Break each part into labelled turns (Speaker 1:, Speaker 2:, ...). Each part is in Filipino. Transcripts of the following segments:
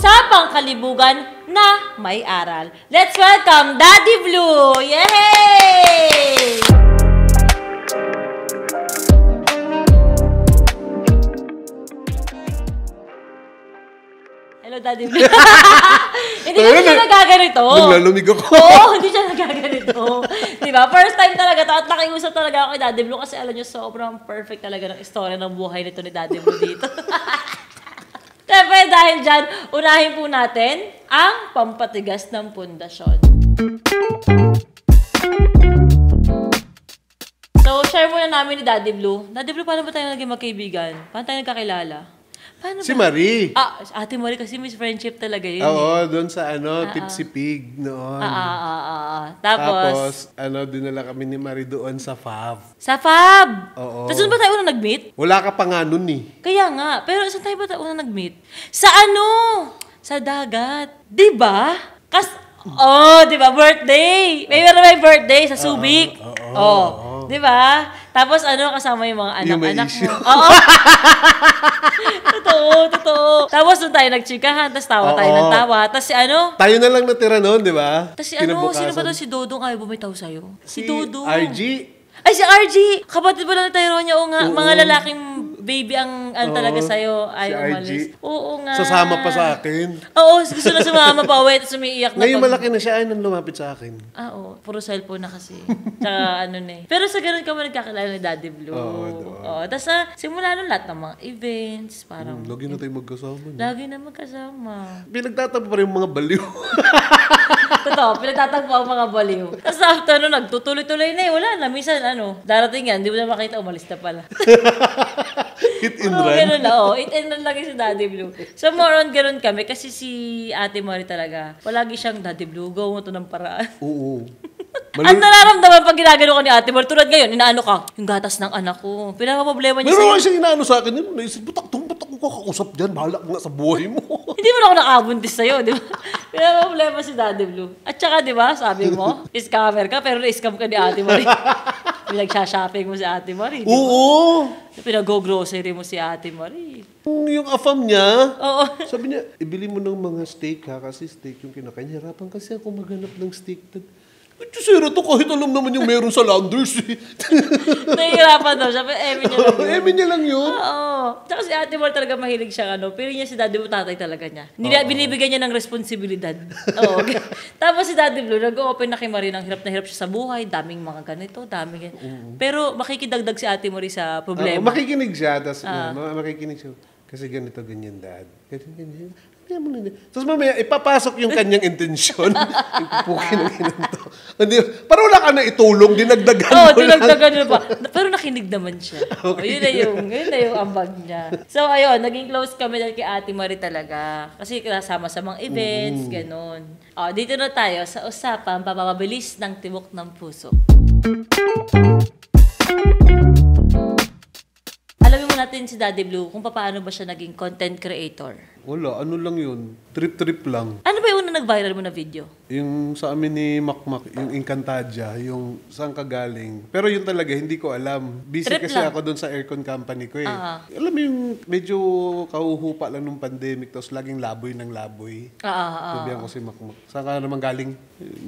Speaker 1: usapang kalibugan na may aral. Let's welcome Daddy Blue! Yay! Hello, Daddy Blue. Hindi kasi siya nagaganito.
Speaker 2: Naglalumig ako.
Speaker 1: Oo, hindi siya nagaganito. Diba? First time talaga to. At nakiusap talaga ako kay Daddy Blue kasi alam niyo, sobrang perfect talaga ng istorya ng buhay nito ni Daddy Blue dito. Siyempre, dahil dyan, unahin po natin ang pampatigas ng pundasyon. So, share muna namin ni Daddy Blue. Daddy Blue, paano ba tayo naging magkaibigan? Paano tayo nagkakilala? Paano
Speaker 2: Si
Speaker 1: ba?
Speaker 2: Marie.
Speaker 1: Ate Marie kasi Miss Friendship talaga yun.
Speaker 2: Oo, doon sa Tipsy Pig noon.
Speaker 1: Tapos,
Speaker 2: dinala kami ni Marie doon sa FAV.
Speaker 1: sa Fab!
Speaker 2: Oo.
Speaker 1: Tapos, saan ba tayo unang nag-meet?
Speaker 2: Wala ka pa nga nun eh.
Speaker 1: Kaya nga. Pero saan tayo ba tayo unang nag-meet? Sa Sa dagat. Diba? Diba? Birthday! May birthday sa Subic. Oo. Diba? Tapos kasama yung mga anak-anak mo. Oo. Totoo. Tapos doon tayo nagchikahan, tapos tawa tayo ng tawa. Tapos
Speaker 2: Tayo na lang natira noon, di ba?
Speaker 1: Tapos sino ba doon si Dodong ayaw bumitaw sa'yo? Si Dodong.
Speaker 2: RG.
Speaker 1: Ay, si RG! Kapatid ba lang ni Tyronia? Oo nga, mga lalaking baby ang talaga sa'yo ay
Speaker 2: si
Speaker 1: umalis.
Speaker 2: RG.
Speaker 1: Oo nga.
Speaker 2: Sasama pa sa akin.
Speaker 1: Oo, gusto na sumama pa uwi, tapos umiiyak na.
Speaker 2: Ngayon malaki na siya, ay nang lumapit sa akin.
Speaker 1: Oo, puro cellphone na kasi. Tsaka Pero sa ganun ka mo nagkakilala ni Daddy Blue. Oo, tapos simula nun lahat ng mga events, parang...
Speaker 2: Lagi na tayo magkasama.
Speaker 1: Lagi na magkasama.
Speaker 2: Pinagtatapos pa rin yung mga baliw.
Speaker 1: Totoo, pinagtatagpo ang mga baliw. Tapos after nagtutuloy-tuloy na wala na. Minsan, darating yan, di mo na makita, umalis na pala.
Speaker 2: Hit and run.
Speaker 1: Ganun na, hit and run lagi si Daddy Blue. So, more on ganun kami, kasi si Ate Marie talaga, palagi siyang Daddy Blue, gawa mo to ng paraan.
Speaker 2: Oo.
Speaker 1: Ang nararamdaman pag ginagano ko ni Ate Marie, tulad ngayon, inaano ka, yung gatas ng anak ko. Pinaka-problema niya
Speaker 2: Meron siyang inaano sa akin, naisip, batak ko kakausap dyan, bahala ka nga sa buhay mo.
Speaker 1: Hindi mo na ako nakabuntis sa'yo, di ba? Pinaka-problema si Daddy Blue. At saka, di ba, sabi mo, scammer ka, pero na-scam ka ni Ate Marie. Pinagsha-shopping mo si Ate Marie, di ba?
Speaker 2: Oo.
Speaker 1: Pinag-go-grocery mo si Ate Marie.
Speaker 2: Yung afam niya,
Speaker 1: Oo.
Speaker 2: sabi niya, ibili mo ng mga steak ha, kasi steak yung kinakain. Hirapan kasi ako maghanap ng steak. Sira to kahit alam naman yung meron sa Landers eh.
Speaker 1: Nahihirapan daw siya, pero
Speaker 2: Emi niya lang yun.
Speaker 1: Oo. Tsaka si Ate Marie talaga mahilig siya, pili niya si Daddy Blue, tatay talaga niya. Binibigyan niya ng responsibilidad. Oo. Tapos si Daddy Blue, nag-open na kay Marie ng hirap na hirap siya sa buhay, daming mga ganito, daming ganito. Pero makikidagdag si Ate Marie sa problema.
Speaker 2: Makikinig siya, makikinig siya. Kasi ganito, ganyan, Dad. Ganyan. Tapos mamaya, ipapasok yung kanyang intensyon. Ipupukin ng ginanto. Parang wala ka na itulong, dinagdagan mo lang.
Speaker 1: Dinagdagan mo pa. Pero nakinig naman siya. Okay. Yun na yung ambag niya. So, ayun, naging close kami dahil kay Ate Marie talaga. Kasi kasama sa mga events, ganun. Dito na tayo sa usapang papapabilis ng tibok ng puso. Alamin mo natin si Daddy Blue kung paano ba siya naging content creator.
Speaker 2: Wala, ano lang yun. Trip-trip lang.
Speaker 1: Ano ba yung una nag-viral mo na video?
Speaker 2: Yung sa amin ni Makmak, yung Encantadia, yung saan ka galing. Pero yun talaga, hindi ko alam. Busy
Speaker 1: Trip
Speaker 2: kasi
Speaker 1: lang.
Speaker 2: ako doon sa aircon company ko eh. Alam mo yung medyo kahuhupa lang nung pandemic, tapos laging laboy ng laboy. Sabihan ko si Makmak, saan ka naman galing?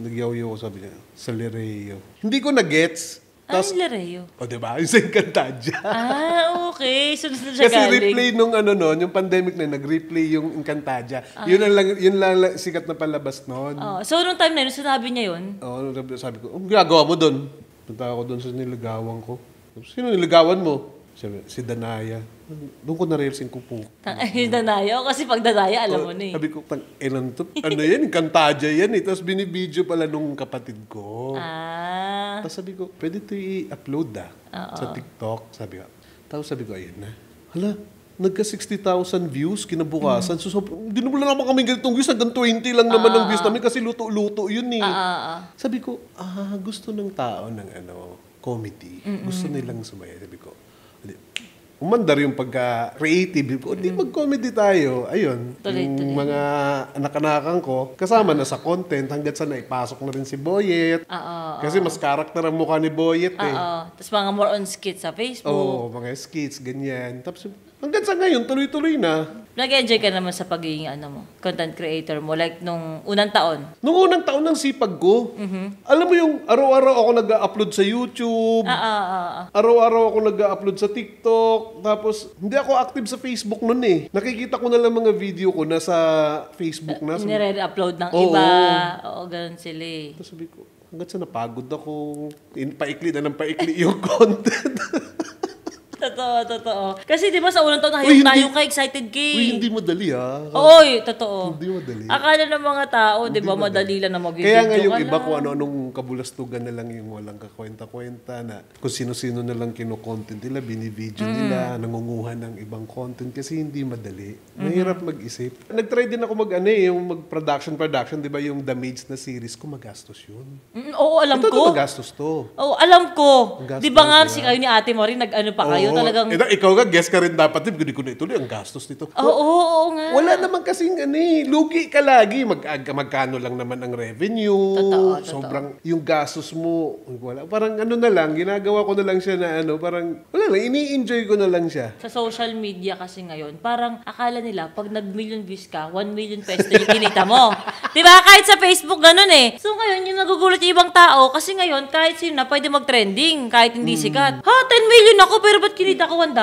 Speaker 2: Nagyaw-yaw ko, sabi niya, sa Lereo. Hindi ko na-gets.
Speaker 1: Tapos, Lereo.
Speaker 2: Diba? Yung sa Encantadia.
Speaker 1: Okay. Sunod na siya
Speaker 2: Kasi
Speaker 1: galing.
Speaker 2: replay nung yung pandemic na nag-replay yung Encantadia. Yun lang sikat na palabas noon.
Speaker 1: So, nung time na yun, sinabi niya yun?
Speaker 2: Sabi ko, ginagawa mo doon? Punta ako doon sa nilagawan ko. Sino nilagawan mo? Sabi, si Danaya. Doon ko na-reelsing ko po.
Speaker 1: Yung Danaya? Kasi pag Danaya, alam mo na eh.
Speaker 2: Sabi ko, ano yan? Encantadia yan eh. Tapos binibidyo pala nung kapatid ko. Tapos sabi ko, pwede ito i-upload sa TikTok. Tapos sabi ko, ayun na. Hala, nagka 60,000 views kinabukasan. So, hindi naman naman kami ganitong views. Hanggang 20 lang naman ang views namin kasi luto-luto yun eh. Sabi ko, gusto ng tao ng comedy. Gusto nilang sumaya. Sabi ko, umandar yung pagka-creative. O di mag-comedy tayo. Ayun, yung mga anak-anakan ko, kasama na sa content hanggat sa naipasok na rin si Boyet. Kasi mas karakter ang mukha ni Boyet eh.
Speaker 1: Tapos mga more on skits sa Facebook.
Speaker 2: Oo, mga skits, ganyan. Tapos hanggang sa ngayon, tuloy-tuloy na.
Speaker 1: Nag-enjoy ka naman sa pagiging content creator mo, like nung unang taon?
Speaker 2: Nung unang taon ng sipag ko, alam mo yung araw-araw ako nag-upload sa YouTube, araw-araw ako nag-upload sa TikTok, tapos hindi ako active sa Facebook nun eh. Nakikita ko na lang mga video ko na sa Facebook na.
Speaker 1: Nire-upload ng iba. Oo, ganun sila eh.
Speaker 2: Tapos sabi ko, hanggang sa napagod ako, paikli na ng paikli yung content.
Speaker 1: Totoo. Kasi di ba sa unang taon, hayop tayo ka-excited ka.
Speaker 2: Uy, hindi madali
Speaker 1: Oy, totoo.
Speaker 2: Hindi madali.
Speaker 1: Akala ng mga tao, di ba, madali lang na mag-video.
Speaker 2: Kaya nga yung iba kung ano-anong kabulastugan na lang yung walang kakwenta-kwenta na kung sino-sino na lang kino-content nila, binivideo nila, nangunguha ng ibang content kasi hindi madali. Mahirap mag-isip. Nag-try din ako yung mag-production, di ba yung The Maids na series ko, magastos yun.
Speaker 1: Oo, alam ko.
Speaker 2: Ito magastos to.
Speaker 1: Oo, alam ko. Di ba nga si kayo ni Ate Marie, nag-ano pa kayo? Talagang...
Speaker 2: Ikaw nga, guess ka rin dapat. Hindi ko na ituloy. Ang gastos nito.
Speaker 1: Oo nga.
Speaker 2: Wala naman kasing lugi ka lagi. Magkano lang naman ang revenue.
Speaker 1: Totoo.
Speaker 2: Sobrang, yung gastos mo, wala. Parang na lang, ginagawa ko na lang siya na parang, wala lang, ini-enjoy ko na lang siya.
Speaker 1: Sa social media kasi ngayon, parang akala nila, pag nag-million views ka, 1 million pesos na yung kinita mo. Diba? Kahit sa Facebook, ganun eh. So ngayon, yung nagugulat yung ibang tao, kasi ngayon, kahit sino na pwede mag-trending, kahit hindi sikat. 10 million ako, pero ba't kinita ko $1?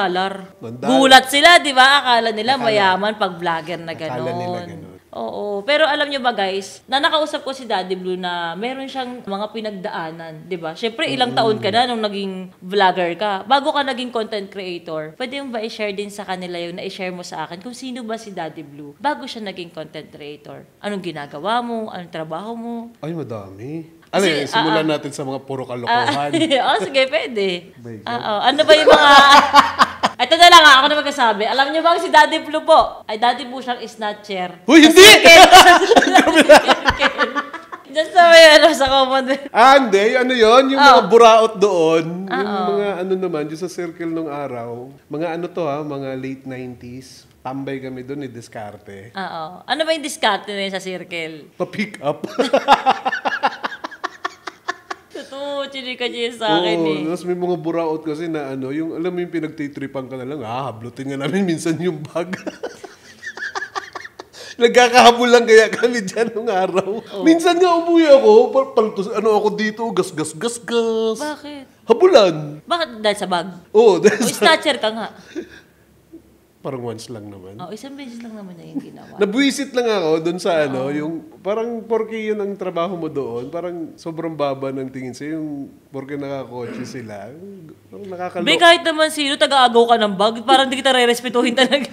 Speaker 1: Gulat sila, di ba? Akala nila mayaman pag vlogger na gano'n.
Speaker 2: Akala nila gano'n.
Speaker 1: Oo. Pero alam nyo ba guys, na nakausap ko si Daddy Blue na meron siyang mga pinagdaanan, di ba? Siyempre, ilang taon ka na nung naging vlogger ka. Bago ka naging content creator, pwede mo ba i-share din sa kanila yung na-i-share mo sa akin kung sino ba si Daddy Blue bago siya naging content creator? Anong ginagawa mo? Anong trabaho mo?
Speaker 2: Ay, madami. Simulan natin sa mga puro kalokohan.
Speaker 1: Sige, pwede. Ano ba yung mga... Ito na lang ako na magkasabi. Alam niyo ba si Daddy Blue po? Ay, Daddy Blue siyang snatcher.
Speaker 2: Uy, hindi!
Speaker 1: Diyan sa common.
Speaker 2: Hindi. Ano yun? Yung mga buraot doon. Yung mga naman, yung sa circle nung araw. Mga mga late 90s. Tambay kami doon, diskarte.
Speaker 1: Ano ba yung diskarte na yun sa circle?
Speaker 2: Pa-pick up.
Speaker 1: Chinika niya sa akin eh.
Speaker 2: Tapos may mga buraot kasi na yung alam mo yung pinagtitripan ka na lang, hablutin nga namin minsan yung bag. Nagkakahabol lang kaya kami dyan nung araw. Minsan nga umuwi ako, ako dito, gas.
Speaker 1: Bakit?
Speaker 2: Habulan.
Speaker 1: Bakit dahil sa bag? Snatcher ka nga.
Speaker 2: Parang once lang naman.
Speaker 1: Isang beses lang naman niya yung ginawa.
Speaker 2: Nabwisit lang ako doon sa yung parang porke yun ang trabaho mo doon, parang sobrang baba ng tingin sa'yo, yung porke nakakotse sila. Nakakalo.
Speaker 1: Kahit naman sino, taga-agaw ka ng bag, parang di kita re-respetuhin talaga.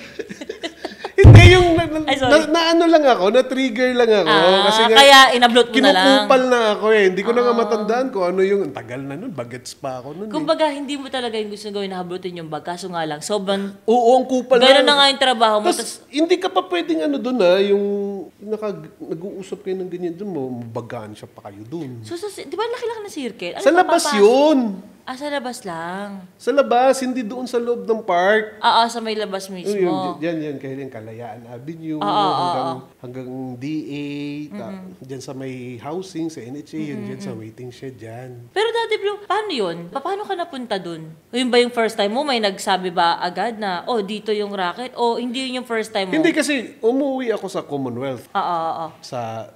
Speaker 2: Hindi, yung lang ako, na-trigger lang ako. Kasi nga,
Speaker 1: kaya inablot mo na lang.
Speaker 2: Kinukupal na ako eh. Hindi ko na nga matandaan ko ano yung, tagal na nun, bagets pa ako nun.
Speaker 1: Kumbaga, hindi mo talaga yung gusto gawin na hablutin yung bag, kaso nga lang, sobrang...
Speaker 2: Oo, ang kupal
Speaker 1: na. Gano'n na nga yung trabaho mo.
Speaker 2: Tapos, hindi ka pa pwedeng doon yung nag-uusap kayo ng ganyan doon mo, mabagaan siya pa kayo doon.
Speaker 1: So, di ba laki lang na circle?
Speaker 2: Sa labas yun.
Speaker 1: Sa labas lang.
Speaker 2: Sa labas, hindi doon sa loob ng park.
Speaker 1: Sa may labas mismo.
Speaker 2: Yan, kaya yung Kalayaan Avenue, hanggang DA, dyan sa may housing, sa NHA, yun dyan sa waiting shed dyan.
Speaker 1: Pero Daddy Blue, paano yun? Paano ka napunta dun? Yun ba yung first time mo? May nagsabi ba agad na, dito yung racket? O hindi yun yung first time mo?
Speaker 2: Hindi kasi, umuwi ako sa Commonwealth.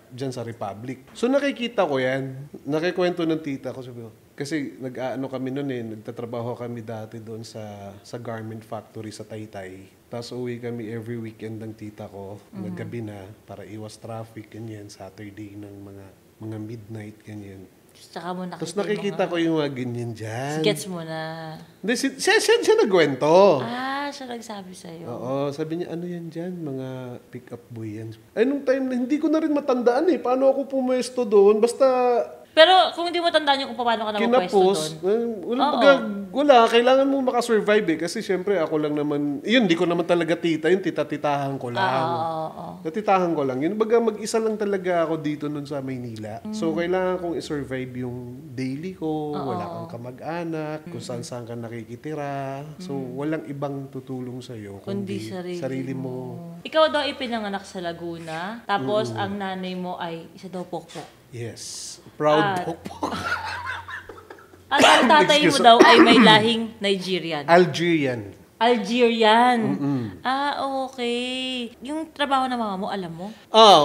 Speaker 2: Dyan sa Republic. So nakikita ko yan. Nakikwento ng tita ko, sabi ko, kasi kami noon nagtatrabaho kami dati doon sa garment factory sa Taytay. Tapos uwi kami every weekend ng tita ko, naggabi na para iwas traffic ganyan, Saturday ng mga midnight ganyan. Tapos nakikita ko yung mga ganyan dyan.
Speaker 1: Gets mo na.
Speaker 2: Hindi, siya nagkwento.
Speaker 1: Siya nagsabi sa'yo.
Speaker 2: Oo, sabi niya, ano yan dyan? Mga pick-up boy yan. Ay, nung time na, hindi ko na rin matandaan paano ako pumesto doon. Basta,
Speaker 1: Pero kung hindi mo tandaan yung kung paano ka nakapwesto doon.
Speaker 2: Wala. Kailangan mo makasurvive eh. Kasi syempre ako lang naman, yun, hindi ko naman talaga tita. Yun, tita-titahan ko lang. Natitahan ko lang. Yun, baga mag-isa lang talaga ako dito nun sa Maynila. So, kailangan kong i-survive yung daily ko. Wala kang kamag-anak. Kung saan-saan ka nakikitira. So, walang ibang tutulong sa'yo.
Speaker 1: Kundi
Speaker 2: sarili mo.
Speaker 1: Ikaw daw ipinanganak sa Laguna. Tapos, ang nanay mo ay isa daw pokpok.
Speaker 2: Yes. Proud pokpok.
Speaker 1: At ang tatay mo daw ay may lahing Nigerian.
Speaker 2: Algerian.
Speaker 1: Okay. Yung trabaho ng mama mo, alam mo?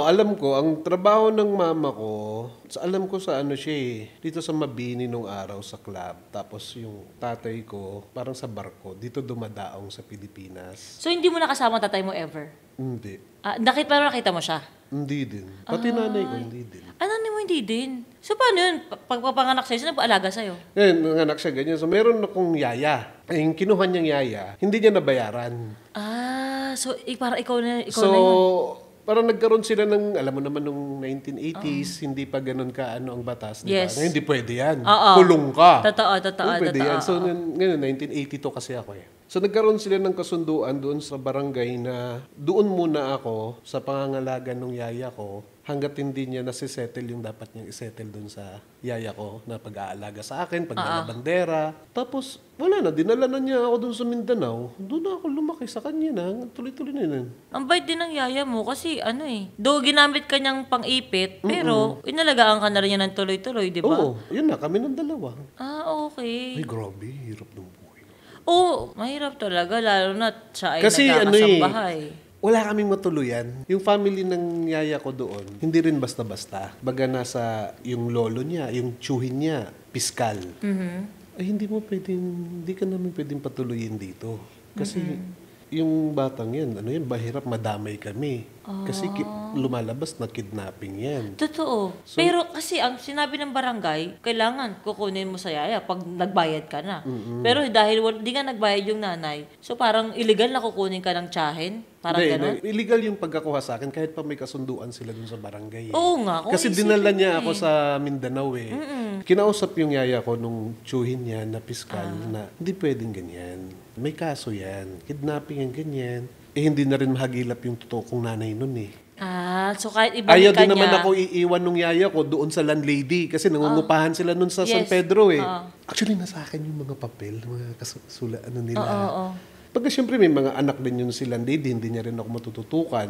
Speaker 2: Alam ko. Ang trabaho ng mama ko, alam ko sa ano siya eh. Dito sa Mabini nung araw sa club. Tapos yung tatay ko, parang sa barko. Dito dumadaong sa Pilipinas.
Speaker 1: So, hindi mo nakasama ang tatay mo ever?
Speaker 2: Hindi.
Speaker 1: Pero nakita mo siya?
Speaker 2: Hindi din. Pati nanay ko, hindi din.
Speaker 1: Nanay mo hindi din? So, paano yun? Pagpapanganak sa'yo, sino nagpaalaga sa'yo?
Speaker 2: Ngayon, nanganak siya ganyan. So, meron akong yaya. Yung kinuha niyang yaya, hindi niya nabayaran.
Speaker 1: So, para ikaw na yun.
Speaker 2: Parang nagkaroon sila ng, alam mo naman, nung 1980s, hindi pa ganun ka ang batas. Diba?
Speaker 1: Yes.
Speaker 2: Hindi pwede yan. Kulong ka.
Speaker 1: Totoo.
Speaker 2: Pwede yan. So, ngayon, 1982 kasi ako eh. So, nagkaroon sila ng kasunduan doon sa barangay na doon muna ako sa pangangalaga ng yaya ko hanggat hindi niya nasisettle yung dapat niyang isettle doon sa yaya ko na pag-aalaga sa akin, paglalabandera. Tapos, wala na. Dinala na niya ako doon sa Mindanao. Doon na ako lumaki sa kanya na. Tuloy-tuloy na yun.
Speaker 1: Ang bait din ng yaya mo kasi ginamit ka niyang pang-ipit, pero inalagaan ka na rin niya ng tuloy-tuloy, di ba?
Speaker 2: Oo. Yun na. Kami ng dalawa.
Speaker 1: Okay.
Speaker 2: Ay, grabe. Hirap ng buhay.
Speaker 1: Mahirap talaga. Lalo na siya ay
Speaker 2: kasi
Speaker 1: nagkakasambahay.
Speaker 2: Wala kaming matuluyan. Yung family ng yaya ko doon, hindi rin basta-basta. Baga nasa yung lolo niya, yung tsuhin niya, piskal. Ay, hindi ka namin pwedeng patuloyin dito. Kasi yung batang yan, mahirap madamay kami. Kasi lumalabas na kidnapping yan.
Speaker 1: Totoo. Pero kasi ang sinabi ng barangay, kailangan kukunin mo sa yaya pag nagbayad ka na. Pero dahil di nga nagbayad yung nanay, so parang illegal na kukunin ka ng tsahin. Parang gano'n?
Speaker 2: Illegal yung pagkakuha sa akin kahit pa may kasunduan sila dun sa barangay.
Speaker 1: Oo nga.
Speaker 2: Kasi dinala niya ako sa Mindanao eh. Kinausap yung yaya ko nung tsuhin niya na piskal na hindi pwedeng ganyan. May kaso yan. Kidnapping yan, ganyan. Hindi na rin mahagilap yung totoo kong nanay nun eh.
Speaker 1: So kahit ibalik
Speaker 2: ayaw
Speaker 1: ka
Speaker 2: din
Speaker 1: niya.
Speaker 2: naman ako iiwan nung yaya ko doon sa landlady kasi nangungupahan sila nun sa San Pedro eh. Actually, nasa akin yung mga papel, mga kasula, nila. Pagka siyempre may mga anak din yun si landlady, hindi niya rin ako matututukan.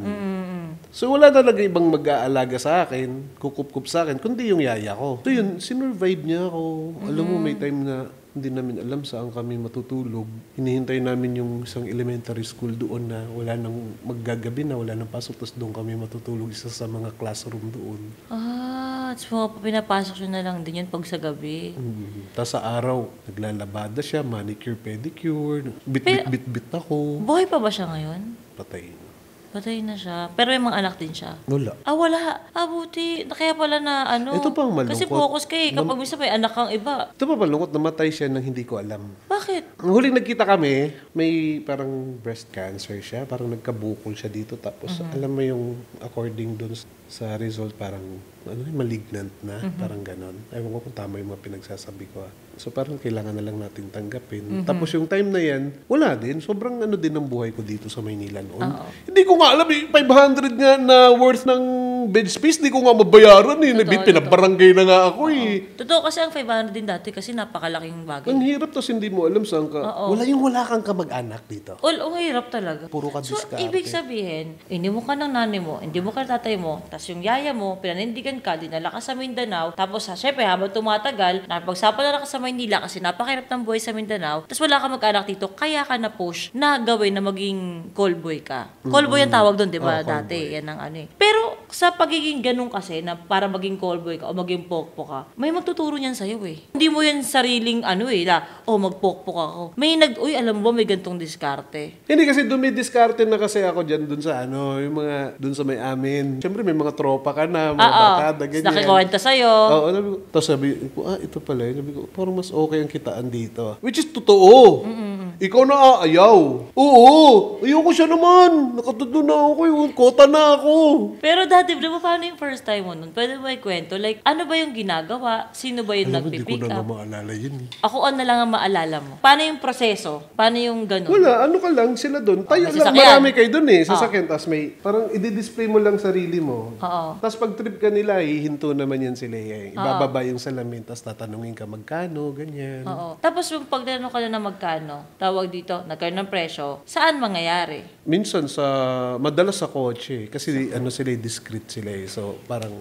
Speaker 2: So wala talaga ibang mag-aalaga sa akin, kukup-kup sa akin, kundi yung yaya ko. So yun, sinurvive niya ako. Alam mo, may time na hindi namin alam saan kami matutulog. Hinihintay namin yung isang elementary school doon na wala nang maggagabi na, wala nang pasok, tapos doon kami matutulog isa sa mga classroom doon.
Speaker 1: So pinapasok siya na lang din yun pag sa gabi.
Speaker 2: Tapos sa araw, naglalabada siya, manicure, pedicure, bit ako.
Speaker 1: Buhay pa ba siya ngayon?
Speaker 2: Patay
Speaker 1: na siya. Pero may mga anak din siya.
Speaker 2: Wala.
Speaker 1: Wala. Buti. Kaya pala na
Speaker 2: Ito pa ang malungkot.
Speaker 1: Kasi focus kayo. Kapag minsan may anak kang iba.
Speaker 2: Ito pa malungkot. Namatay siya nang hindi ko alam.
Speaker 1: Bakit?
Speaker 2: Ang huling nagkita kami, may parang breast cancer siya. Parang nagkabukol siya dito. Tapos alam mo yung according dun sa result, parang malignant na. Parang ganon. Ewan ko kung tama yung mga pinagsasabi ko. So parang kailangan na lang natin tanggapin. Tapos yung time na yan, wala din. Sobrang din ang buhay ko dito sa Maynila noon. Hindi ko nga alam, 500 nga na worth ng bed space, hindi ko nga mabayaran eh. Pinabarangay na nga ako eh.
Speaker 1: Totoo kasi ang 500 din dati kasi napakalaking bagay.
Speaker 2: Ang hirap, tapos hindi mo alam saan ka. Wala kang kamag-anak dito.
Speaker 1: Ang hirap talaga.
Speaker 2: Puro ka
Speaker 1: So,
Speaker 2: diskarte.
Speaker 1: ibig sabihin, hindi mo ka ng nanay mo, hindi mo ka ng tatay mo, tapos yung yaya mo, pinanindigan ka, dinala ka sa Mindanao, tapos syempre habang tumatagal, napagsapala na ka sa Maynila kasi napakahirap ng buhay sa Mindanao, tapos wala ka mag-anak dito, kaya ka na push na gawin na maging callboy ka. Callboy ang tawag doon, di ba? Dati, yan ang Pero sa pagiging ganun kasi, na para maging callboy ka o maging pokpok ka, may magtuturo niyan sa'yo eh. Hindi mo yan sariling magpokpok ako. Alam mo ba, may gantong diskarte.
Speaker 2: Hindi kasi dumidiskarte na kasi ako dyan dun sa yung mga dun sa may amin. Siyempre may mga tropa ka na, mga barkada, ganyan.
Speaker 1: Nakikwenta sa'yo.
Speaker 2: Tapos sabi ko, ito pala. Sabi ko, parang mas okay ang kitaan dito. Which is totoo. Ikaw na aayaw. Oo, ayoko siya naman. Nakatuto na ako yun. Kota na ako.
Speaker 1: Pero dati, di ba paano yung first time mo nun? Pwede ba ikwento? Like, ano ba yung ginagawa? Sino ba yung
Speaker 2: Alam mo, di
Speaker 1: nagpipick
Speaker 2: ko na
Speaker 1: up?
Speaker 2: maalala yun.
Speaker 1: Ako na lang ang maalala mo. Paano yung proseso? Paano yung ganun?
Speaker 2: Wala, ano ka lang sila doon. Tayo
Speaker 1: may
Speaker 2: lang,
Speaker 1: sasakyan.
Speaker 2: marami kayo doon eh. Sasakyan, tapos may, parang i-display mo lang sarili mo.
Speaker 1: Oo.
Speaker 2: Tapos pag trip ka nila, hihinto naman yan sila eh. Ibababa yung salamin, tapos tatanungin ka magkano, ganyan.
Speaker 1: Oo. Tapos yung pagtanong ka na magkano, tawag dito, nagkaroon ng presyo, saan mangyayari?
Speaker 2: Minsan madalas sa kotse, kasi ano sila, discreet sila eh. So parang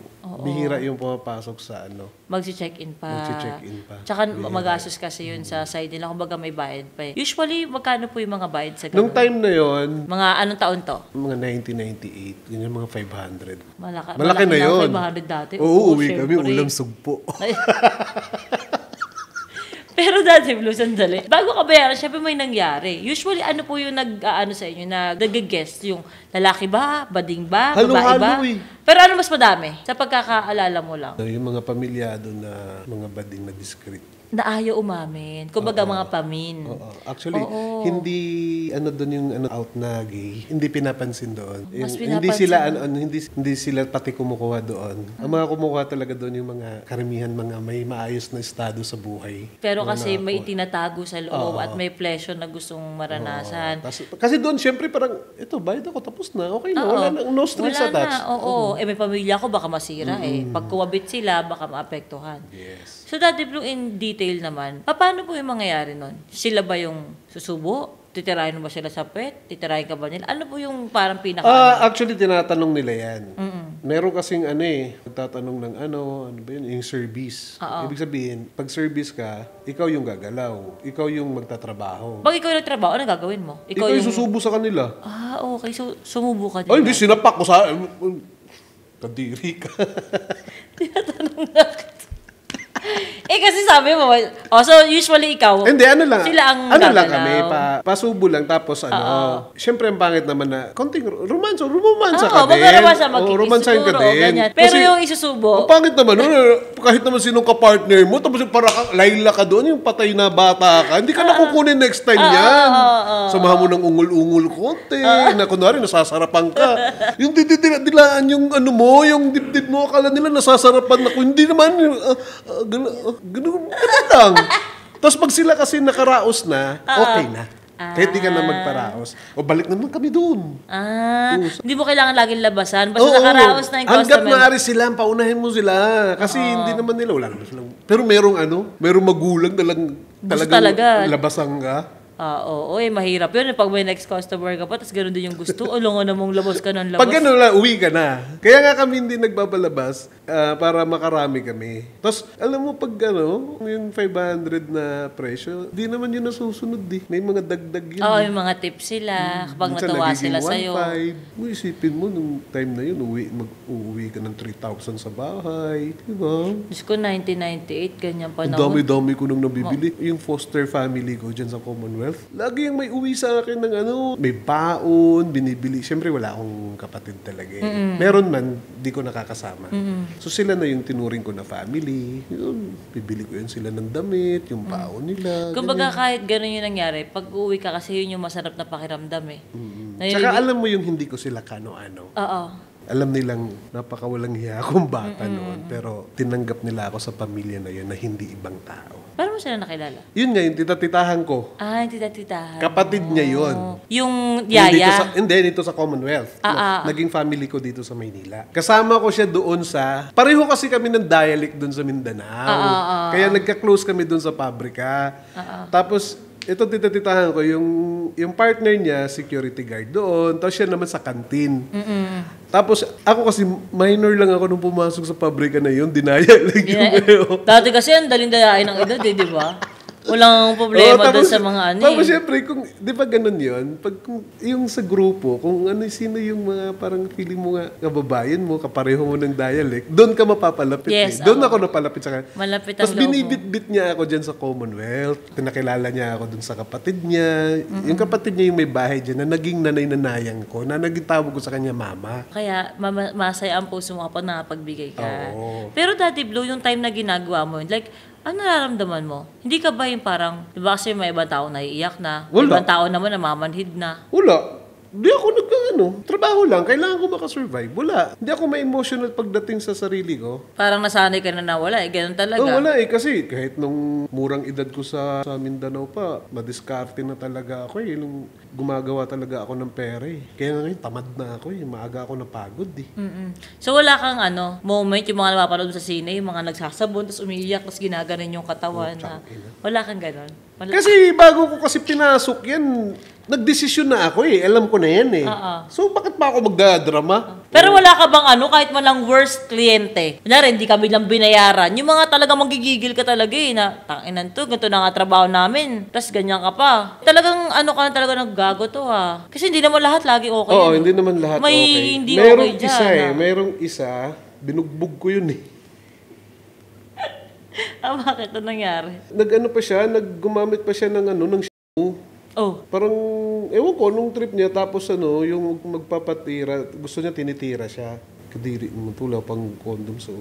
Speaker 2: bihira yung pumapasok sa ano.
Speaker 1: Magsi-check-in pa.
Speaker 2: Magsi-check-in pa.
Speaker 1: Tsaka magastos kasi yun sa side nila. Kumbaga may bayad pa eh. Usually, magkano po yung mga bayad sa ganun?
Speaker 2: Nung time na yon,
Speaker 1: Mga anong taon to?
Speaker 2: mga 1998, ganyan mga 500.
Speaker 1: Malaki
Speaker 2: na yun.
Speaker 1: 500 dati.
Speaker 2: Oo, uwi
Speaker 1: syempre.
Speaker 2: kami, ulam sugpo.
Speaker 1: Pero dati, Blue, sandali. Bago ka bayaran, syempre may nangyari. Usually, ano po yung nag-ano sa inyo, nag-guest? Yung lalaki ba? Bading ba? Babae ba?
Speaker 2: Halo-halo eh.
Speaker 1: Pero ano mas madami? Sa pagkakaalala mo lang.
Speaker 2: Yung mga pamilyado na mga bading na discreet.
Speaker 1: Na ayaw umamin. Kumbaga mga pamin.
Speaker 2: Oo. Actually, hindi ano doon yung ano out na gay, hindi pinapansin doon.
Speaker 1: Mas
Speaker 2: Hindi
Speaker 1: pinapansin
Speaker 2: sila hindi sila pati kumukuha doon. Ang mga kumukuha talaga doon yung mga karamihan mga may maayos na estado sa buhay.
Speaker 1: Pero kasi may itinatago sa loob at may pleasure na gustong maranasan.
Speaker 2: Kasi doon syempre parang ito bayad ako tapos na. Okay na, wala na no strings
Speaker 1: Wala
Speaker 2: attached.
Speaker 1: na, oo. May pamilya ko, baka masira eh. Pag kuwabit sila, baka maapektuhan.
Speaker 2: Yes.
Speaker 1: So, Daddy Blue, in detail naman, paano po yung mangyayari nun? Sila ba yung susubo? Titirahin mo ba sila sa puwet? Titirahin ka ba nila? Ano po yung parang pinaka...
Speaker 2: Actually, tinatanong nila yan. Meron kasing ano eh, magtatanong ng ano ba yun, yung service. Ibig sabihin, pag service ka, ikaw yung gagalaw. Ikaw yung magtatrabaho.
Speaker 1: Pag ikaw yung nagtrabaho, ano gagawin mo?
Speaker 2: Ikaw yung susubo sa kanila.
Speaker 1: Okay. So, sumubo ka
Speaker 2: Ay,
Speaker 1: nila.
Speaker 2: hindi, sinapak ko sa... Kadiri ka.
Speaker 1: Tinatanong na kita. Kasi sabi mo, so usually ikaw,
Speaker 2: Hindi, ano lang.
Speaker 1: sila ang
Speaker 2: ano lang
Speaker 1: gagalaw.
Speaker 2: kami, pasubo lang. Tapos ano, syempre ang pangit naman na, konting romansa ka din.
Speaker 1: Magkaromansa,
Speaker 2: romansahin ka din.
Speaker 1: ganyan. Pero
Speaker 2: Kasi,
Speaker 1: yung isusubo,
Speaker 2: ang pangit naman, kahit naman sinong ka-partner mo, tapos yung para Laila ka doon, yung patay na bata ka, hindi ka na kukunin next time yan. Samahan mo ng ungol-ungol konti, na kunwari nasasarapan ka. Yung dilaan yung ano mo, yung dibdib mo, akala nila nasasarapan ako. Hindi naman, ganun lang. Tapos pag sila kasi nakaraos na, okay na. Kahit di ka na magparaos. O balik naman kami doon.
Speaker 1: hindi mo kailangan laging labasan. Basta nakaraos na yung
Speaker 2: hanggat
Speaker 1: customer.
Speaker 2: maaari sila, paunahin mo sila. Kasi hindi naman nila, wala naman silang. Pero merong magulang talagang labasang ka.
Speaker 1: Mahirap yun. Pag may next customer ka pa, tapos gano'n din yung gusto, ulungan na mong labas ka ng labas.
Speaker 2: Pag gano'n lang, uwi ka na. Kaya nga kami hindi nagbabalabas para makarami kami. Tapos, alam mo, pag yung 500 na presyo, di naman yun nasusunod May mga dagdag yun.
Speaker 1: Yung mga tips sila, kapag natuwa sila sa'yo.
Speaker 2: 1.5. Mo isipin mo, nung time na yun, uuwi ka ng 3,000 sa bahay. Diba?
Speaker 1: Diyos ko, 1998, ganyan pa
Speaker 2: Ang dami-dami ko nung nabibili. Yung foster family ko dyan sa Commonwealth, lagi yung may uwi sa akin ng may baon, binibili. Siyempre, wala akong kapatid talaga Meron man, di ko nakakasama. So, sila na yung tinuring ko na family. Yun, bibili ko yun sila ng damit, yung baon nila.
Speaker 1: Kumbaga, kahit gano'n yung nangyari, pag uwi ka kasi yun yung masarap na pakiramdam
Speaker 2: Tsaka alam mo yung hindi ko sila kano-ano. Alam nilang napakawalang hiya akong bata noon, pero tinanggap nila ako sa pamilya na yun na hindi ibang tao.
Speaker 1: Paano mo sila nakilala?
Speaker 2: Yun nga, yung tita-titahan ko.
Speaker 1: Yung tita-titahan.
Speaker 2: Kapatid niya yun.
Speaker 1: Yung yaya?
Speaker 2: Dito sa Commonwealth. Naging family ko dito sa Maynila. Kasama ko siya doon pareho kasi kami ng dialect doon sa Mindanao. Kaya nagka-close kami doon sa pabrika. Tapos, ito tita-titahan ko, yung partner niya, security guard doon. Tapos siya naman sa kantin. Tapos, ako kasi, minor lang ako nung pumasok sa pabrika na yun. Dinaya lang yung
Speaker 1: Dati kasi, ang daling dayain ng edad di ba? Walang problema doon sa mga
Speaker 2: Tapos syempre, di ba ganun yun? Yung sa grupo, kung sino yung mga parang feeling mo nga, kababayan mo, kapareho mo ng dialect, doon ka mapapalapit.
Speaker 1: Yes,
Speaker 2: Doon ako napalapit sa kanya.
Speaker 1: Malapit ang
Speaker 2: Tapos binibit-bit niya ako dyan sa Commonwealth. Pinakilala niya ako dun sa kapatid niya. Yung kapatid niya yung may bahay dyan na naging nanay-nanayang ko, na naging tawag ko sa kanya mama.
Speaker 1: Kaya masaya ang puso mo kapag nakapagbigay ka.
Speaker 2: Oo.
Speaker 1: Pero Daddy Blue, yung time na ginagawa mo, like, Ano nararamdaman mo? Hindi ka ba yung parang, di ba kasi may ibang tao naiiyak na, may
Speaker 2: Wala.
Speaker 1: ibang tao naman namamanhid na.
Speaker 2: Wala. Di ako trabaho lang, kailangan ko makasurvive. Wala. Hindi ako ma-emotional pagdating sa sarili ko.
Speaker 1: Parang nasanay ka na nawala, ganun talaga.
Speaker 2: Wala kasi kahit nung murang edad ko sa Mindanao pa, madiskarte na talaga ako nung gumagawa talaga ako ng pera Kaya ngayon, tamad na ako maaga ako napagod
Speaker 1: So wala kang moment, yung mga napapanood sa sine, yung mga nagsasabon, tapos umiiyak, tapos ginaganon yung katawan na. Wala kang ganon.
Speaker 2: Kasi bago ko kasi pinasok yan, nagdesisyon na ako Alam ko na yan So bakit pa ako magdadrama?
Speaker 1: Pero wala ka bang kahit man lang worst kliyente? Kunyari, hindi kami lang binayaran. Yung mga talaga magigigil ka talaga na, tanginan to, ganito na nga trabaho namin. Tapos ganyan ka pa. Talagang ka na talaga naggago to Kasi hindi naman lahat lagi okay.
Speaker 2: Oo, hindi naman lahat
Speaker 1: may
Speaker 2: okay.
Speaker 1: Hindi
Speaker 2: merong
Speaker 1: okay
Speaker 2: isa
Speaker 1: dyan,
Speaker 2: merong isa, binugbog ko yun
Speaker 1: bakit ito nangyari?
Speaker 2: Gumamit pa siya ng ng
Speaker 1: Oh.
Speaker 2: Parang, ewan ko, nung trip niya, tapos yung magpapatira, gusto niya tinitira siya. Kadiri naman, tula pang condom, so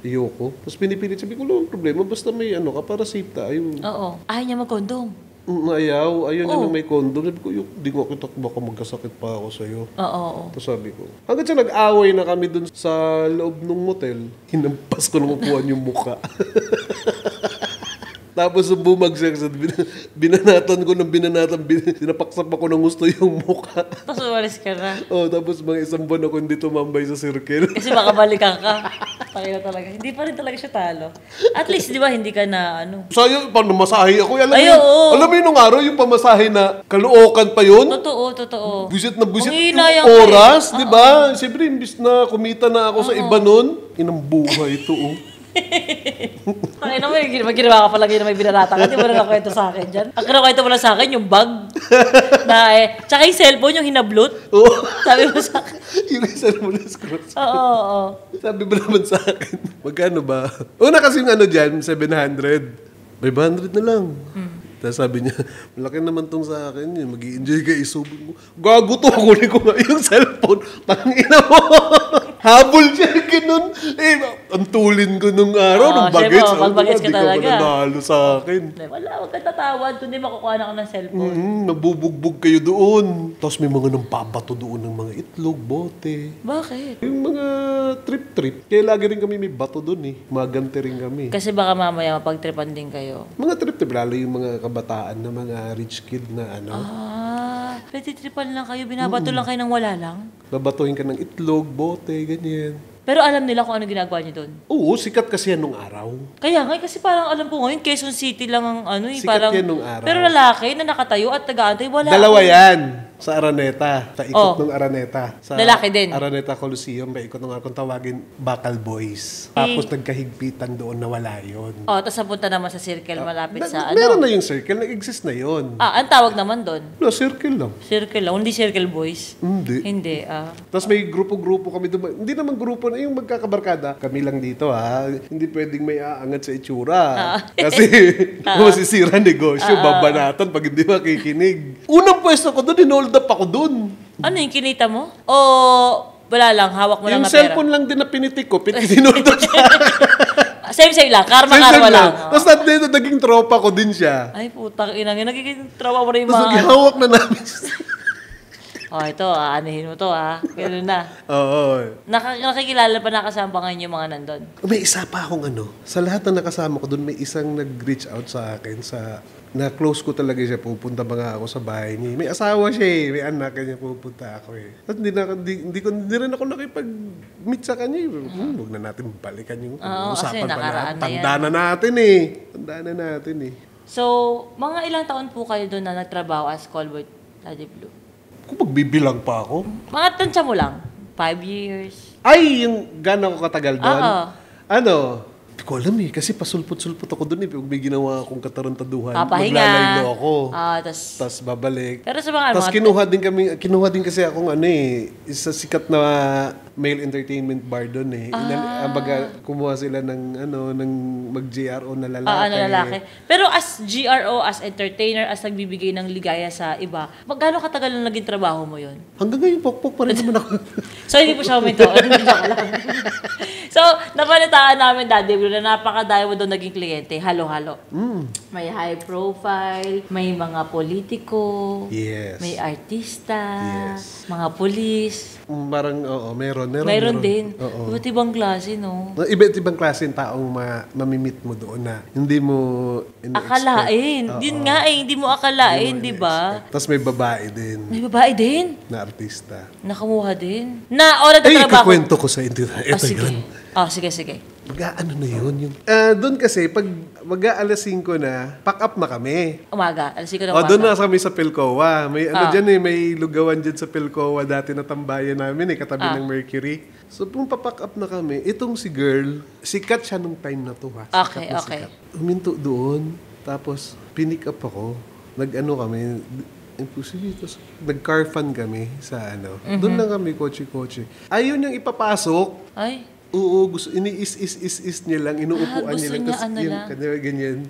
Speaker 2: iyoko. Tapos pinipilit, sabi ko, walang problema, basta may ka para safe tayo.
Speaker 1: Oo. Ayaw niya mag-condom.
Speaker 2: Ayaw niya nang may condom. Sabi ko, di ko kita baka magkasakit pa ako sa'yo.
Speaker 1: Oo.
Speaker 2: Tapos sabi ko, hanggang sa nag-away na kami dun sa loob ng motel, hinampas ko ng upuan yung mukha. Tapos bumagsak, binanatan ko ng sinapaksak ako ng gusto yung mukha.
Speaker 1: Tapos umalis ka na.
Speaker 2: Tapos mga isang buwan ako hindi tumambay sa circle.
Speaker 1: Kasi baka balikan ka. Pakita talaga. Hindi pa rin talaga siya talo. At least, di ba, hindi ka na
Speaker 2: Sa'yo, paano masahe ako? Alam
Speaker 1: oo.
Speaker 2: Alam mo yung araw, yung pamasahe na kalookan pa yun?
Speaker 1: Totoo.
Speaker 2: Busit na busit
Speaker 1: Manghihina
Speaker 2: yung oras, di ba? Siyempre, imbis na kumita na ako sa iba nun, inang buhay ito,
Speaker 1: Ay naman, ginawa ka pala na may binarata ka. Di mo na nakwento sa akin dyan. Ang kinakwento mo lang sa akin, yung bag. Tsaka yung cellphone, yung hinablot.
Speaker 2: Oo.
Speaker 1: Sabi mo sa akin.
Speaker 2: Yung cellphone na scroll.
Speaker 1: Oo.
Speaker 2: Sabi ba naman sa akin, magkano ba? Una kasi yung dyan, 700. 500 na lang. Tapos sabi niya, malaki naman tong sa akin yun. Mag-i-enjoy ka, isubin mo. Gago to, kunin ko nga yung cellphone. Tangina mo. Habol siya, ganun. Ang tulin ko nung araw, nung bagets.
Speaker 1: Pag-bagets ka talaga.
Speaker 2: Di ka mananalo sa akin.
Speaker 1: Wala, huwag ka tatawad. Kundi makukuha na ako ng cellphone.
Speaker 2: Nabubugbog kayo doon. Tapos may mga nampapato doon ng mga itlog, bote.
Speaker 1: Bakit?
Speaker 2: Yung mga trip-trip. Kaya lagi rin kami may bato doon Magante rin kami.
Speaker 1: Kasi baka mamaya mapagtripan din kayo.
Speaker 2: Mga trip-trip, lalo yung mga kabataan na mga rich kid na
Speaker 1: Pwede tripan lang kayo. Binabato lang kayo ng wala lang.
Speaker 2: babatuhin ka ng itlog, bote, ganyan.
Speaker 1: Pero alam nila kung ano ginagawa niyo doon.
Speaker 2: Oo, sikat kasi yan nung araw.
Speaker 1: Kaya nga, kasi parang alam ko ngayon, Quezon City lang ang
Speaker 2: Sikat
Speaker 1: parang,
Speaker 2: yan nung araw.
Speaker 1: Pero lalaki na nakatayo at taga-antay, wala.
Speaker 2: Dalawa yan. Sa Araneta. Sa ikot ng Araneta. Sa
Speaker 1: Lalaki din.
Speaker 2: Araneta Coliseum. Paikot ng kung tawagin, Bakal Boys. Tapos nagkahigpitan doon na wala yun.
Speaker 1: Tapos napunta naman sa circle malapit sa
Speaker 2: Meron na yung circle. Nag-exist na yun.
Speaker 1: ang tawag naman doon?
Speaker 2: No, circle lang.
Speaker 1: Circle lang. Hindi Circle Boys.
Speaker 2: Hindi.
Speaker 1: Ah.
Speaker 2: Tapos may grupo-grupo kami doon. Hindi naman grupo na yung magkakabarkada. Kami lang dito Hindi pwedeng may aangat sa itsura. Kasi masisira negosyo. Babanatan pag hindi makikinig. Unang pwesto ko doon, inold up ako doon.
Speaker 1: Ano yung kinita mo? O wala lang, hawak mo lang
Speaker 2: Yung
Speaker 1: na pera?
Speaker 2: cellphone lang din na pinitik ko, inold up sa
Speaker 1: Same lang. Karma lang.
Speaker 2: Tapos dito, naging tropa ko din siya.
Speaker 1: Ay, putang ina. Nagiging trawa mo na yung
Speaker 2: Tapos
Speaker 1: mga...
Speaker 2: naghihawak na namin.
Speaker 1: Ito, aanihin mo to, Ganun na.
Speaker 2: Oo.
Speaker 1: Nakikilala pa nakasama ngayon yung mga nandun?
Speaker 2: May isa pa akong Sa lahat na nakasama ko doon, may isang nag-reach out sa akin na close ko talaga siya. Pupunta ba nga ako sa bahay niya. May asawa siya May anak kanya pupunta ako At hindi rin ako nakipag-meet sa kanya Huwag na natin balikan yung usapan pa natin. Tanda na natin
Speaker 1: So, mga ilang taon po kayo doon na nagtrabaho as callboy, Daddy Blue?
Speaker 2: Kung magbibilang pa ako.
Speaker 1: Mga tansya mo lang? 5 years?
Speaker 2: Ay, yung gano'n ko katagal doon?
Speaker 1: Oo.
Speaker 2: Hindi ko alam kasi pasulpot-sulpot ako doon Pag may ginawa akong katarantaduhan,
Speaker 1: Papahinga.
Speaker 2: maglalaylo ako.
Speaker 1: Tas
Speaker 2: babalik.
Speaker 1: Pero sa mga
Speaker 2: Tapos kinuha din kasi akong isa sikat na male entertainment bar doon eh. Baga, kumuha sila ng mag-GRO na lalaki.
Speaker 1: Pero as GRO, as entertainer, as nagbibigay ng ligaya sa iba, magkano katagal na naging trabaho mo yun?
Speaker 2: Hanggang ngayon, pokpok pa rin naman ako.
Speaker 1: So, hindi po siya huminto. So, napalitaan namin, Daddy Blue, na napakadaya mo doon naging kliyente. Halo-halo. May high profile, may mga politiko, may artista, mga pulis.
Speaker 2: Parang, meron
Speaker 1: din. Iba't ibang klase, no?
Speaker 2: Iba't ibang klase yung taong mamimit mo doon na hindi mo
Speaker 1: akalain. Yun nga hindi mo akalain, di ba?
Speaker 2: Tapos may babae din.
Speaker 1: May babae din?
Speaker 2: Na artista.
Speaker 1: Nakamuha din? Nagtatrabaho.
Speaker 2: Ikakwento ko sa inyo. Ito yun.
Speaker 1: Sige.
Speaker 2: Ano na yun? Doon kasi, pag mag-aalas 5 na, pack up na kami.
Speaker 1: Umaga, alas 5 na umaga.
Speaker 2: Doon na kami sa Pilcoa. May may lugawan dyan sa Pilcoa dati na tambayan namin katabi ng Mercury. So, pack up na kami. Itong si girl, sikat siya nung time na to.
Speaker 1: Okay.
Speaker 2: Huminto doon, tapos pinick up ako. Kami, nag-car fun kami sa Doon lang kami, kotse-kotse. Ayun yung ipapasok.
Speaker 1: Ay.
Speaker 2: Oo, gusto, ini-is niya lang, inuupuan niya lang. Tapos yung kanya ganyan.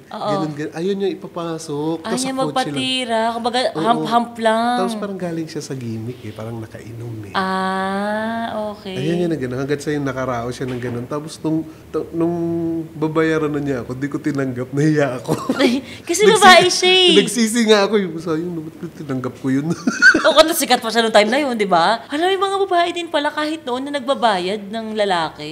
Speaker 2: Ayun niya ipapasok.
Speaker 1: Ayaw niya magpatira. Kumbaga, hump lang.
Speaker 2: Tapos parang galing siya sa gimmick parang nakainom
Speaker 1: Okay.
Speaker 2: Ayun niya na gano'n. Hanggat sa'yo nakarao siya ng gano'n. Tapos nung babayaran na niya ako, di ko tinanggap. Nahiya ako.
Speaker 1: Kasi babae siya
Speaker 2: Nagsisi nga ako. Sayang, tinanggap ko yun.
Speaker 1: Kasi sikat pa siya nung time na yun, di ba? Alam, yung mga babae din pala kahit noon na nagbabayad ng lalaki.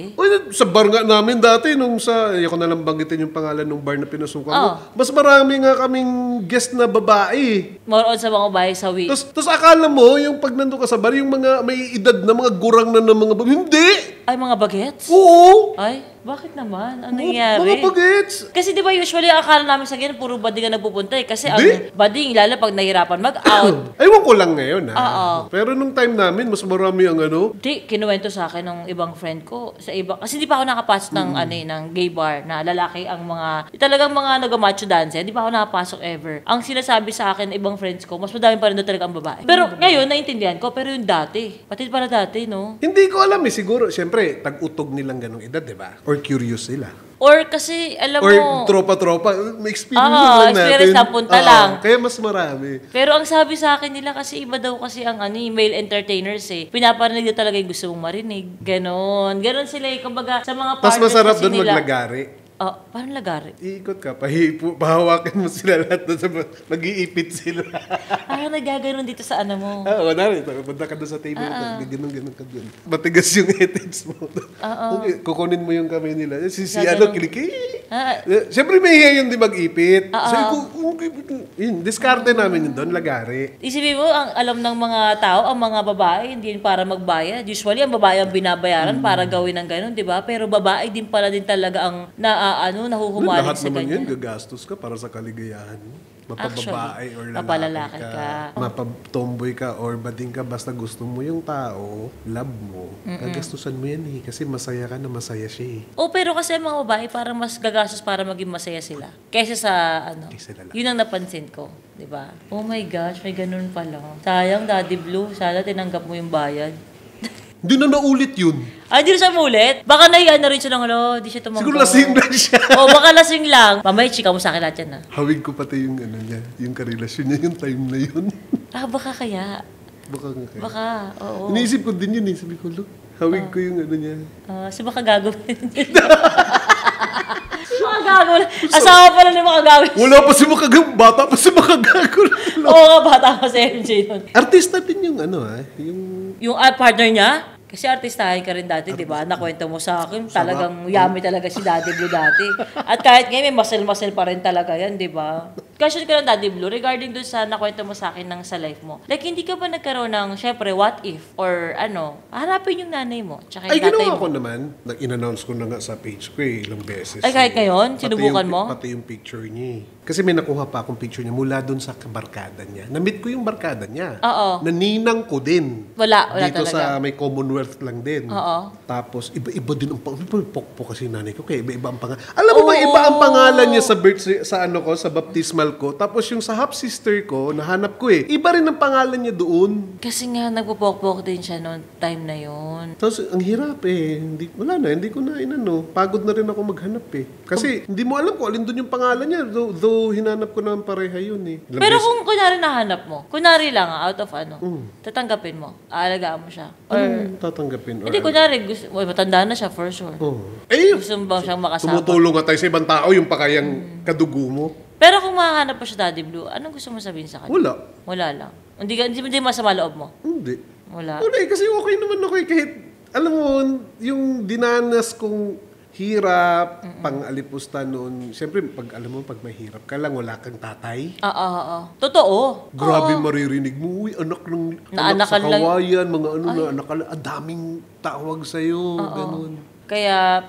Speaker 2: Sa bar nga namin dati, ayoko na lang banggitin yung pangalan ng bar na pinasukan ko. Mas marami nga kaming guest na babae.
Speaker 1: More on sa mga babae sawi.
Speaker 2: Tapos akala mo, yung pag nandun ka sa bar, yung mga may edad na mga gurang na ng mga babae. Hindi!
Speaker 1: Ay, mga bagets?
Speaker 2: Oo!
Speaker 1: Ay, bakit naman? Ano nangyari?
Speaker 2: Mga bagets!
Speaker 1: Kasi di ba usually akala namin sa ganyan, puro bading ang nagpupunta Kasi ang bading, lalo pag nahirapan mag-out.
Speaker 2: Ewan ko lang ngayon Pero nung time namin, mas marami ang
Speaker 1: kinuwento sa akin ng ibang friend ko. Sa iba, kasi di pa ako nakapasok ng gay bar na lalaki ang talagang mga nag-macho dance. Di pa ako nakapasok ever. Ang sinasabi sa akin ibang friends ko, mas madami pa rin doon talaga ang babae. Pero ngayon, naintindihan ko. Pero yung dati, pati para dati, no?
Speaker 2: Hindi ko alam siguro. Siyempre, tag-utog nilang ganong edad, di ba? Or curious sila.
Speaker 1: Or kasi, alam mo...
Speaker 2: Or tropa-tropa. May experience lang natin.
Speaker 1: Experience na punta lang.
Speaker 2: Kaya mas marami.
Speaker 1: Pero ang sabi sa akin nila kasi iba daw kasi ang male entertainers Pinaparinig na talaga yung gusto mong marinig. Ganon sila Kumbaga, sa mga partners
Speaker 2: mas masarap
Speaker 1: kasi
Speaker 2: doon
Speaker 1: nila...
Speaker 2: maglagari.
Speaker 1: Parang lagari.
Speaker 2: Iikot ka, pahawakin mo sila lahat doon mag-iipit sila.
Speaker 1: Nagaganon dito sa mo.
Speaker 2: Narito. Punta ka doon sa table. Ganun ka doon. Matigas yung ethics mo. Okay, kukunin mo yung kamay nila. Si kiliki. Siyempre may hiya yung di mag-ipit. Diskarte namin yun doon, lagari.
Speaker 1: Isipin mo, ang alam ng mga tao, ang mga babae, hindi para magbayad. Usually, ang babae ang binabayaran para gawin ng ganun, di ba? Pero babae din pala din talaga ang nahuhumaling
Speaker 2: lahat
Speaker 1: sa
Speaker 2: naman
Speaker 1: ganyan.
Speaker 2: Yun, gagastos ka para sa kaligayahan mo. Mapababae or
Speaker 1: lalaki ka.
Speaker 2: Mapatomboy ka or bading ka, basta gusto mo yung tao, love mo, gagastusan mo yan kasi masaya ka na masaya siya
Speaker 1: pero kasi mga babae parang mas gagastos para maging masaya sila. Kaysa sa yun ang napansin ko. Diba? Oh my gosh, may ganun pala. Sayang, Daddy Blue, sana tinanggap mo yung bayad.
Speaker 2: Hindi na naulit yun.
Speaker 1: Hindi na siya mulit? Baka nahiyan na rin siya di siya tumanggap.
Speaker 2: Siguro lasing lang siya.
Speaker 1: Baka lasing lang. Mamaya, chika mo sa akin lahat yan
Speaker 2: Hawig ko pati yung niya, yung karelasyon niya, yung time na yun.
Speaker 1: Baka kaya. Baka, oo.
Speaker 2: Iniisip ko din yun Sabi ko, look, hawig ko yung niya.
Speaker 1: Baka gagawin. Asawa pala ni makagawin.
Speaker 2: Wala pa si makagawin. Bata pa si makagawin.
Speaker 1: Bata pa si MJ nun.
Speaker 2: Artista din yung
Speaker 1: yung partner niya? Kasi artistahin ka rin dati, di ba? Nakwento mo sa akin, talagang yummy talaga si Daddy Blue dati. At kahit ngayon, may muscle-muscle pa rin talaga yan, di ba? Question ko lang, Daddy Blue, regarding dun sa nakwento mo sa akin ng sa life mo. Like, hindi ka ba nagkaroon ng, syempre, what if? Or hanapin yung nanay mo, tsaka yung tatay mo?
Speaker 2: Ginawa ko naman. In-announce ko na nga sa page ko ilang beses.
Speaker 1: Kahit ngayon? Sinubukan mo?
Speaker 2: Pati yung picture niya Kasi may nakuha pa akong picture niya mula dun sa barkada niya. Na-meet ko yung barkada niya.
Speaker 1: Oo.
Speaker 2: Naninang ko din.
Speaker 1: Wala
Speaker 2: dito
Speaker 1: talaga.
Speaker 2: Sa may Commonwealth lang din.
Speaker 1: Oo.
Speaker 2: Tapos, iba-iba din ang pokpo kasi nanay ko. Kaya iba-iba ang pangalan. Alam mo ba, iba ang pangalan niya sa birth, sa sa baptismal principal ko. Tapos yung sa half-sister ko, nahanap ko eh. Iba rin ang pangalan niya doon.
Speaker 1: Kasi nga, nagpupok-pok din siya noong time na yon.
Speaker 2: Tapos, ang hirap eh. Hindi ko na inano. Pagod na rin ako maghanap eh. Kasi, hindi mo alam kung alin doon yung pangalan niya. Though hinanap ko naman pareha yun eh.
Speaker 1: Pero kung kunwari nahanap mo, kunwari lang, out of tatanggapin mo, aalagaan mo siya. Or,
Speaker 2: tatanggapin?
Speaker 1: Hindi, kunwari, matanda na siya for sure. Gusto mo ba siyang makasama?
Speaker 2: Tumutulong ka tayo sa ibang tao, yung pakayang kadugo mo.
Speaker 1: Pero kung makahanap pa siya, Daddy Blue, anong gusto mo sabihin sa kanya?
Speaker 2: Wala.
Speaker 1: Wala lang. Hindi masama loob mo?
Speaker 2: Hindi.
Speaker 1: Wala.
Speaker 2: Wala kasi okay naman ako eh. Kahit, alam mo, yung dinanas kong hirap, pang-alipusta noon. Siyempre, pag mahirap ka lang, wala kang tatay.
Speaker 1: Oo. Totoo.
Speaker 2: Grabe maririnig mo, uy, anak sa kawayan, mga na anak ka lang, daming tawag sa'yo, ganun.
Speaker 1: Kaya,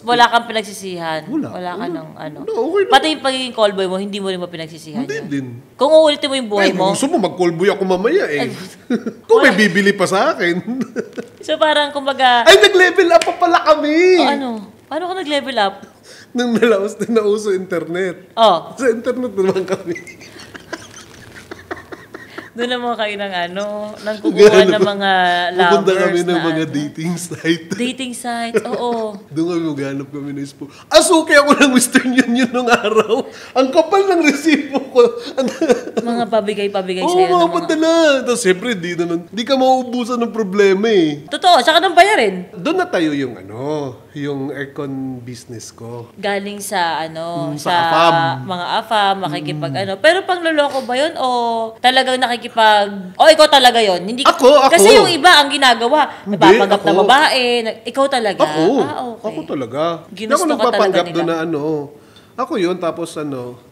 Speaker 1: wala kang pinagsisihan. Wala ka ng
Speaker 2: okay na.
Speaker 1: Pati yung pagiging callboy mo, hindi mo rin mapinagsisihan.
Speaker 2: Hindi din.
Speaker 1: Kung uulitin mo yung buhay mo.
Speaker 2: Gusto mo, mag-callboy ako mamaya eh. Kung may bibili pa sa akin.
Speaker 1: So parang, kumbaga...
Speaker 2: Ay, nag-level up pa pala kami!
Speaker 1: Paano ka nag-level up?
Speaker 2: Nang nauso internet. Sa internet naman kami.
Speaker 1: Doon naman kayo ng kukuha ng mga lovers.
Speaker 2: Pupunta kami ng mga dating site.
Speaker 1: Dating site, oo.
Speaker 2: Doon kami maghanap kami ng ispo. Asuki ako ng Western Union nung araw. Ang kapal ng resibo ko.
Speaker 1: Mga pabigay sa'yo.
Speaker 2: Oo, mga padala. Tapos siyempre, di ka mauubusan ng problema eh.
Speaker 1: Totoo, saka nang bayarin.
Speaker 2: Doon na tayo yung yung aircon business ko.
Speaker 1: Galing sa
Speaker 2: sa AFAM.
Speaker 1: Mga AFAM, makikipag Pero pang loloko ba yun o talagang ikaw talaga yun? Hindi,
Speaker 2: ako.
Speaker 1: Kasi yung iba ang ginagawa, napapanggap na babae, ikaw talaga.
Speaker 2: Okay.
Speaker 1: Okay.
Speaker 2: Ako talaga.
Speaker 1: Ginusto
Speaker 2: Hindi ako
Speaker 1: ka talaga
Speaker 2: nagpapanggap doon na Ako yun, tapos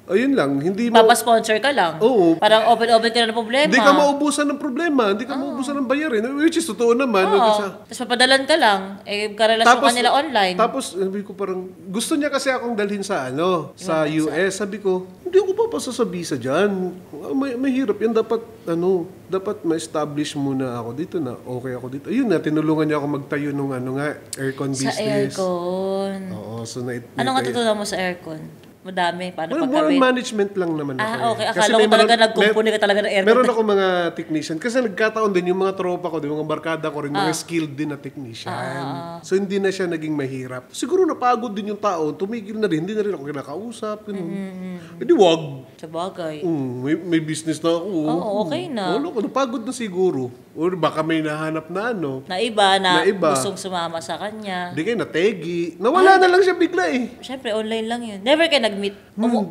Speaker 2: ayun lang, hindi mo...
Speaker 1: Papasponsor ka lang.
Speaker 2: Oo.
Speaker 1: Parang open ka na ng problema.
Speaker 2: Hindi ka maubusan ng problema, hindi ka maubusan ng bayarin, which is totoo naman.
Speaker 1: Tapos papadalan ka lang, karelasyon ka nila online.
Speaker 2: Tapos, sabi ko parang, gusto niya kasi akong dalhin sa sa US. Sabi ko, hindi ako papasa sa visa dyan. Mahirap yan, dapat ma-establish muna ako dito na okay ako dito. Ayun na, tinulungan niya ako magtayo ng aircon business.
Speaker 1: Sa aircon.
Speaker 2: Oo, so
Speaker 1: anong natutunan mo sa aircon? Madami. Paano
Speaker 2: More
Speaker 1: pagkabit?
Speaker 2: management lang naman ako.
Speaker 1: Okay. Akala ko talaga nagkumpuni ka talaga ng aircon.
Speaker 2: Meron ako mga technician. Kasi nagkataon din yung mga tropa ko, yung mga barkada ko rin, mga skilled din na technician. So, hindi na siya naging mahirap. Siguro napagod din yung tao. Tumigil na rin. Hindi na rin ako kinakausap. Hindi, wag.
Speaker 1: Sa bagay.
Speaker 2: May business na ako.
Speaker 1: Okay na.
Speaker 2: Napagod na siguro. Or baka may nahanap na
Speaker 1: Na iba na gustong sumama sa kanya.
Speaker 2: Hindi kayo nategi. Nawala na lang siya bigla eh.
Speaker 1: Siyempre, online lang yun. Never kayo nag-meet.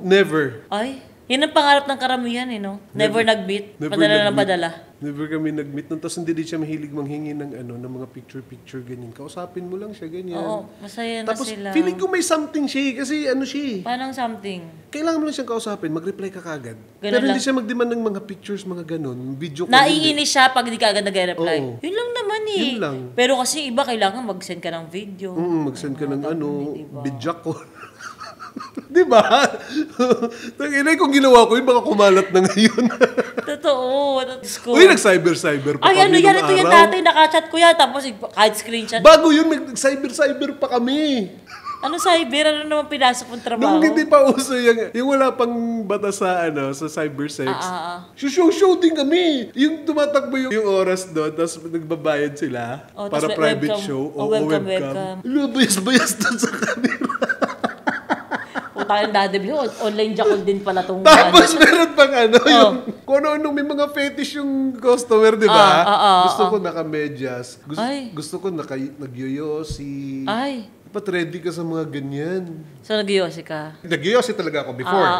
Speaker 2: Never.
Speaker 1: Ay, yun ang pangarap ng karamihan eh, no? Never nag-meet. Padala ng padala.
Speaker 2: Never kami nag-meet. Tapos hindi din siya mahilig manghingi ng mga picture-picture ganyan. Kausapin mo lang siya ganyan.
Speaker 1: Oo, masaya na
Speaker 2: Tapos,
Speaker 1: sila.
Speaker 2: Tapos feeling ko may something siya eh. Kasi siya eh.
Speaker 1: Paano something?
Speaker 2: Kailangan mo lang siyang kausapin, mag-reply ka kagad.
Speaker 1: Ganun
Speaker 2: Pero hindi
Speaker 1: lang.
Speaker 2: siya mag-demand ng mga pictures, mga ganun. Video ko.
Speaker 1: Naiinis siya pag hindi ka agad nag-reply.
Speaker 2: Oo.
Speaker 1: Yun lang naman eh.
Speaker 2: Yun lang.
Speaker 1: Pero kasi iba kailangan mag-send ka ng video.
Speaker 2: Mag-send ka ng video call. Di ba? Tangina, kung ginawa ko yun, baka kumalat na ngayon.
Speaker 1: Totoo.
Speaker 2: Uy, nag-cyber pa
Speaker 1: Ay,
Speaker 2: kami
Speaker 1: yan?
Speaker 2: nung
Speaker 1: Ito yung
Speaker 2: araw.
Speaker 1: dati, nakachat ko yan. Tapos, kahit screenshot.
Speaker 2: Bago yun, nag-cyber pa kami.
Speaker 1: Ano cyber? Ano naman pinasok mong trabaho?
Speaker 2: Nung hindi pa uso yung wala pang bata sa cybersex. Show din kami. Yung tumatakbo yung oras doon, tapos nagbabayad sila para private
Speaker 1: webcam.
Speaker 2: show.
Speaker 1: Webcam.
Speaker 2: Bayas doon sa camera.
Speaker 1: Tayo Daddy Blue, online jackal din pala tong
Speaker 2: Tapos meron pang yung kung ano may mga fetish yung customer, di ba? Gusto ko naka-medyas. Gusto ko nag-yoyosi.
Speaker 1: Ay.
Speaker 2: Dapat ready ka sa mga ganyan.
Speaker 1: So, nag-yoyosi ka?
Speaker 2: Nag-yoyosi talaga ako before.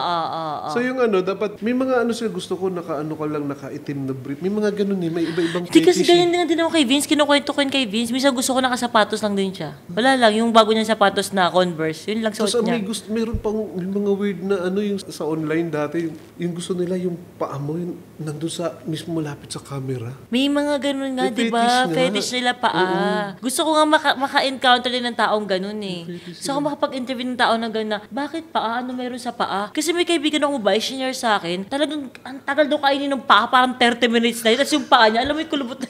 Speaker 2: So, yung dapat, may mga sila gusto ko, naka-itim na brief. May mga ganun eh, may iba-ibang
Speaker 1: fetish. Hindi kasi ganyan din ako kay Vince, kinukwento ko yun kay Vince. Minsan gusto ko nakasapatos lang din siya. Wala lang, yung bago niya sapatos na Converse, yun lang suot niya.
Speaker 2: Meron pang may mga weird na yung sa online dati, yung gusto nila yung paa mo, yung nandun sa, mismo malapit sa camera.
Speaker 1: May mga ganun nga, di ba? Fetish nila paa. Gusto ko nga maka-encounter din ng taong ganun eh. So ako makapag-interview ng tao na gano'n, bakit paa? Ano meron sa paa? Kasi may kaibigan akong ba, share sa akin, talagang ang tagal daw kainin ng paa, parang 30 minutes na yun. Tapos yung paa niya, alam mo yung kulubot na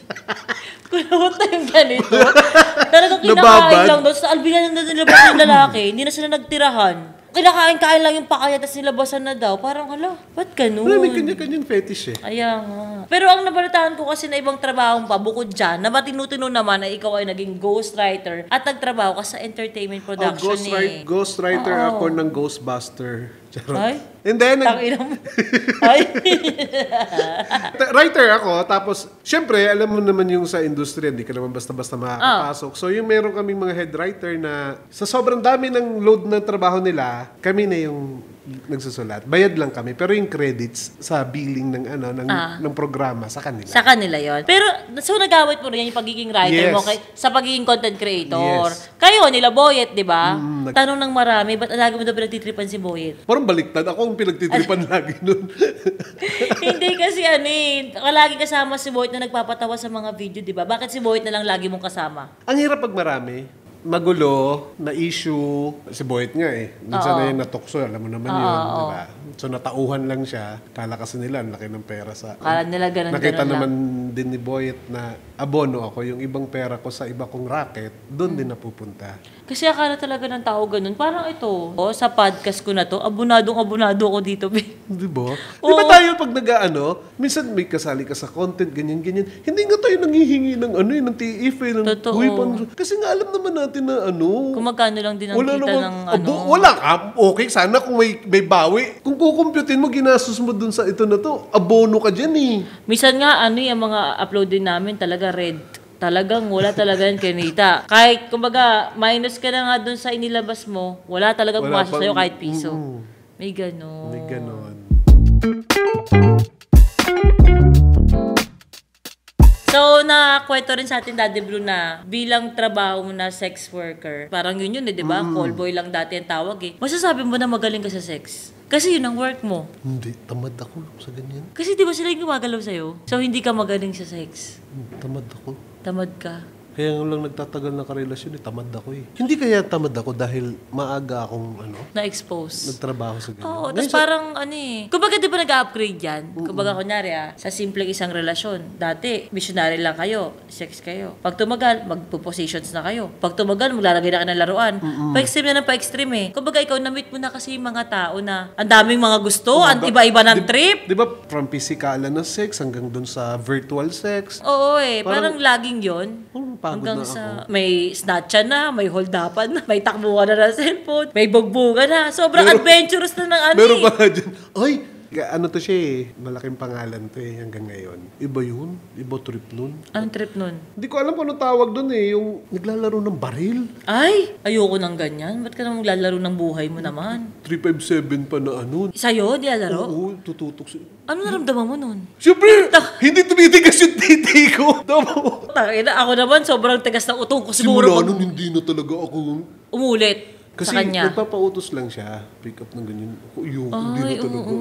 Speaker 1: yung ganito. Talagang kinakain lang doon. Sa albinan na nilabas ng lalaki, hindi na sila nagtirahan. kinakain-kain lang yung pakaya tapos nilabasan na daw. Parang, hala, ba't ganun?
Speaker 2: Wala, may kanya-kanyang fetish eh.
Speaker 1: Kaya nga. Pero ang nabalitaan ko kasi na ibang trabaho pa, bukod dyan, na matinu-tino naman na ikaw ay naging ghostwriter at nagtrabaho ka sa entertainment production
Speaker 2: Ghostwriter ako ng Ghostbuster. Charot.
Speaker 1: Ay?
Speaker 2: And then,
Speaker 1: Ay?
Speaker 2: writer ako, tapos, syempre, alam mo naman yung sa industriya, hindi ka naman basta-basta makakapasok. So, yung meron kaming mga head writer na sa sobrang dami ng load ng trabaho nila, kami na yung nagsusulat. Bayad lang kami, pero yung credits sa billing ng ng programa sa kanila.
Speaker 1: Sa kanila yon. Pero, so nagawit mo rin yung pagiging writer mo sa pagiging content creator.
Speaker 2: Yes.
Speaker 1: Kayo, nila Boyet, di ba? Tanong ng marami, ba't lagi mo daw pinagtitripan si Boyet?
Speaker 2: Parang baliktad. Ako ang pinagtitripan lagi nun.
Speaker 1: Hindi kasi lagi kasama si Boyet na nagpapatawa sa mga video, di ba? Bakit si Boyet na lang lagi mong kasama?
Speaker 2: Ang hirap pag marami. Magulo, na issue, si Boyet nga minsan na yung natukso, alam mo naman yun, di ba? So natauhan lang siya, kala kasi nila, ang laki ng pera sa...
Speaker 1: Kala nila ganun
Speaker 2: Nakita
Speaker 1: lang.
Speaker 2: naman din ni Boyet na abono ako, yung ibang pera ko sa iba kong racket, doon din napupunta.
Speaker 1: Kasi akala talaga ng tao ganun. Parang ito, sa podcast ko na to, abonado ako dito.
Speaker 2: Di ba? Di ba tayo pag minsan may kasali ka sa content, ganyan. Hindi nga tayo nangihingi ng ng TF ng
Speaker 1: Totoo.
Speaker 2: Kasi nga alam naman natin na
Speaker 1: Kung magkano lang din ang kita ng
Speaker 2: Wala ka. Okay, sana kung may bawi. Kung kukumputin mo, ginastos mo dun sa ito na to, abono ka dyan
Speaker 1: Minsan nga, yung mga upload din namin talaga red. Talagang wala talaga yan kinita. Kahit, kumbaga, minus ka na nga dun sa inilabas mo, wala talaga pumasok sa'yo kahit piso. May ganon.
Speaker 2: May ganon.
Speaker 1: So, nakwento rin sa atin, Daddy Blue, na bilang trabaho mo na sex worker, parang yun di ba? Call boy lang dati ang tawag Masasabi mo na magaling ka sa sex? Kasi yun ang work mo.
Speaker 2: Hindi, tamad ako sa ganyan.
Speaker 1: Kasi di ba sila yung gumagalaw sa'yo? So, hindi ka magaling sa sex?
Speaker 2: Tamad ako.
Speaker 1: Tamad ka?
Speaker 2: Kaya nga lang nagtatagal na karelasyon, tamad ako Hindi kaya tamad ako dahil maaga akong
Speaker 1: Na-expose.
Speaker 2: nagtrabaho sa ganyan.
Speaker 1: Oo, tapos parang kumbaga di ba nag-upgrade yan? Kumbaga kunyari sa simpleng isang relasyon. Dati, missionary lang kayo, sex kayo. Pag tumagal, magpo-positions na kayo. Pag tumagal, maglalagay na kayo ng laruan. Pa-extreme na ng pa-extreme Kumbaga ikaw, na-meet mo na kasi yung mga tao na ang daming mga gusto, ang iba-iba ng trip.
Speaker 2: Di ba from physicalan na sex hanggang dun sa virtual sex?
Speaker 1: Oo parang laging yon.
Speaker 2: Hanggang
Speaker 1: sa may snatcha na, may hold-upan na, may takbuhan na ng cellphone, may bugbugan na. Sobrang adventurous na ng
Speaker 2: Meron pa nga dyan. Ay! To siya malaking pangalan to hanggang ngayon. Iba yun? Iba trip nun?
Speaker 1: Anong trip nun?
Speaker 2: Hindi ko alam kung anong tawag dun yung naglalaro ng baril.
Speaker 1: Ay! Ayoko ng ganyan. Ba't ka naman maglalaro ng buhay mo naman?
Speaker 2: 357 pa na
Speaker 1: Sa'yo? Nilalaro?
Speaker 2: Oo, tututok siya.
Speaker 1: Ano naramdaman mo nun?
Speaker 2: Siyempre! Hindi tumitigas yung titi ko.
Speaker 1: Takina, ako naman sobrang tigas ng utong ko siguro.
Speaker 2: Simula nun, hindi na talaga ako
Speaker 1: umulit.
Speaker 2: Kasi
Speaker 1: sa kanya.
Speaker 2: nagpapautos lang siya, pick up ng ganyan. Yung hindi na talaga ako.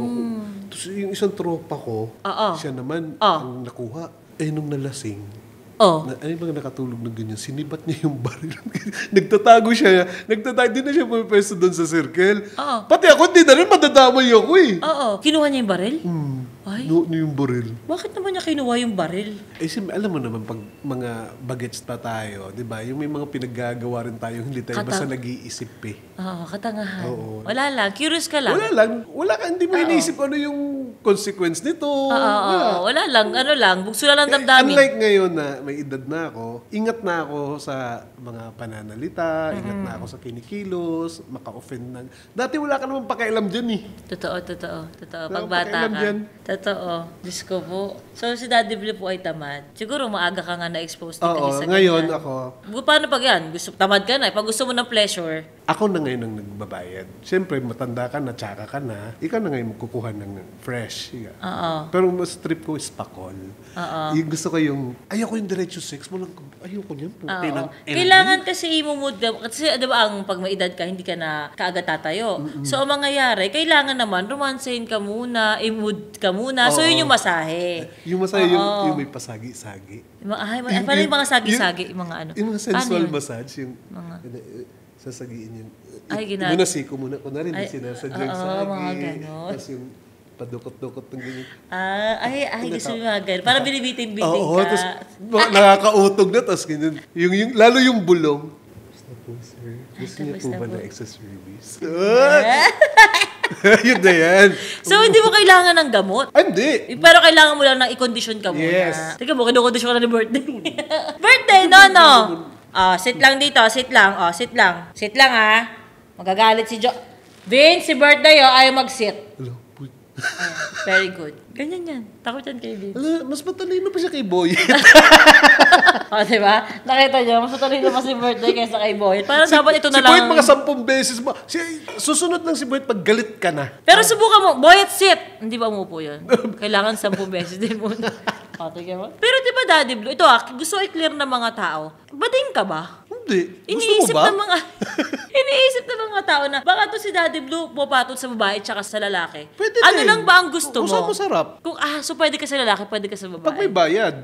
Speaker 2: Tapos yung isang tropa ko, siya naman ang nakuha. Nung nalasing, ano bang nakatulog ng ganyan, sinibat niya yung baril. Nagtatago siya. Hindi na siya pumipesto doon sa circle. Pati ako, hindi na rin madadamay ako
Speaker 1: Kinuha niya yung baril? Ay.
Speaker 2: Yung baril.
Speaker 1: Bakit naman niya kinuha yung baril?
Speaker 2: Alam mo naman, pag mga bagets pa tayo, di ba? Yung may mga pinaggagawa rin tayo, hindi tayo basta nag-iisip
Speaker 1: katangahan.
Speaker 2: Oo.
Speaker 1: Wala lang. Curious ka lang.
Speaker 2: Wala lang. Hindi mo iniisip ano yung consequence nito.
Speaker 1: Wala lang. Ano lang. Bugso lang damdamin.
Speaker 2: Unlike ngayon na may edad na ako, ingat na ako sa mga pananalita, ingat na ako sa kinikilos, maka-offend na. Dati wala ka naman pakialam dyan
Speaker 1: Totoo. Pag bata ka. Totoo. Diyos ko po. So, si Daddy Blue po ay tamad. Siguro maaga ka nga na-expose din kasi sa
Speaker 2: ngayon
Speaker 1: ganyan.
Speaker 2: ako.
Speaker 1: Paano pag yan? Tamad ka na. Pag gusto mo ng pleasure.
Speaker 2: Ako na ngayon ang nagbabayad. Siyempre, matanda ka na, tsaka ka na. Ikaw na ngayon magkukuha ng fresh. Pero mas trip ko is pakol. Yung gusto ko ayoko yung diretso sex mo lang. Ayoko niyan.
Speaker 1: Kailangan kasi imumod ka. Kasi diba pag may edad ka, hindi ka na kaagad tatayo. So, ang mangyayari, kailangan naman, romancehin ka muna, i-mood ka muna. So, yun yung masahe.
Speaker 2: Yung masahe, yung may pasagi-sagi.
Speaker 1: Paano yung mga sagi-sagi? Yung mga ano?
Speaker 2: Yung mga sensual massage. Yung sasagiin yun. Muna siko muna. Kunwari, hindi sinasadyang sagi.
Speaker 1: Mga ganon.
Speaker 2: Tapos yung padukot-dukot ng ganyan.
Speaker 1: Gusto mo mga ganon. Para binibitin-bitin ka.
Speaker 2: Oo, tapos nakakautog na. Tapos ganyan. Lalo yung bulong. Gusto niya po ba ng extra service? Yun na yan.
Speaker 1: So, hindi mo kailangan ng gamot?
Speaker 2: Hindi.
Speaker 1: Pero kailangan mo lang ng i-condition ka muna.
Speaker 2: Yes.
Speaker 1: Teka mo, kinukondisyon ka na ni birthday. Birthday, no. Sit lang dito, sit lang. Sit lang. Sit lang, ha. Magagalit si Vince, si birthday, ayaw mag-sit.
Speaker 2: Hello, puy.
Speaker 1: Very good. Ganyan yan. Takot yan kay Vince.
Speaker 2: Mas matalino pa siya kay Boy.
Speaker 1: Diba? Nakita niyo, mas matalino pa si birthday kaysa kay Boyet. Parang dapat ito na
Speaker 2: si
Speaker 1: lang.
Speaker 2: Boyet mga 10 beses mo. Susunod lang si Boyet pag galit ka na.
Speaker 1: Pero subukan mo, Boyet, sit! Hindi ba umupo yun? Kailangan 10 beses din muna. Tingnan mo. Pero di ba, Daddy Blue, ito gusto i-clear ng mga tao. Bading ka ba?
Speaker 2: Hindi. Gusto
Speaker 1: Iniisip
Speaker 2: mo ba?
Speaker 1: ng mga iniisip ng mga tao na baka to si Daddy Blue pupatol sa babae tsaka sa lalaki.
Speaker 2: Pwede
Speaker 1: ano
Speaker 2: din.
Speaker 1: lang ba ang gusto mo?
Speaker 2: Kung saan masarap.
Speaker 1: Kung so pwede ka sa lalaki, pwede ka sa babae.
Speaker 2: Pag may bayad.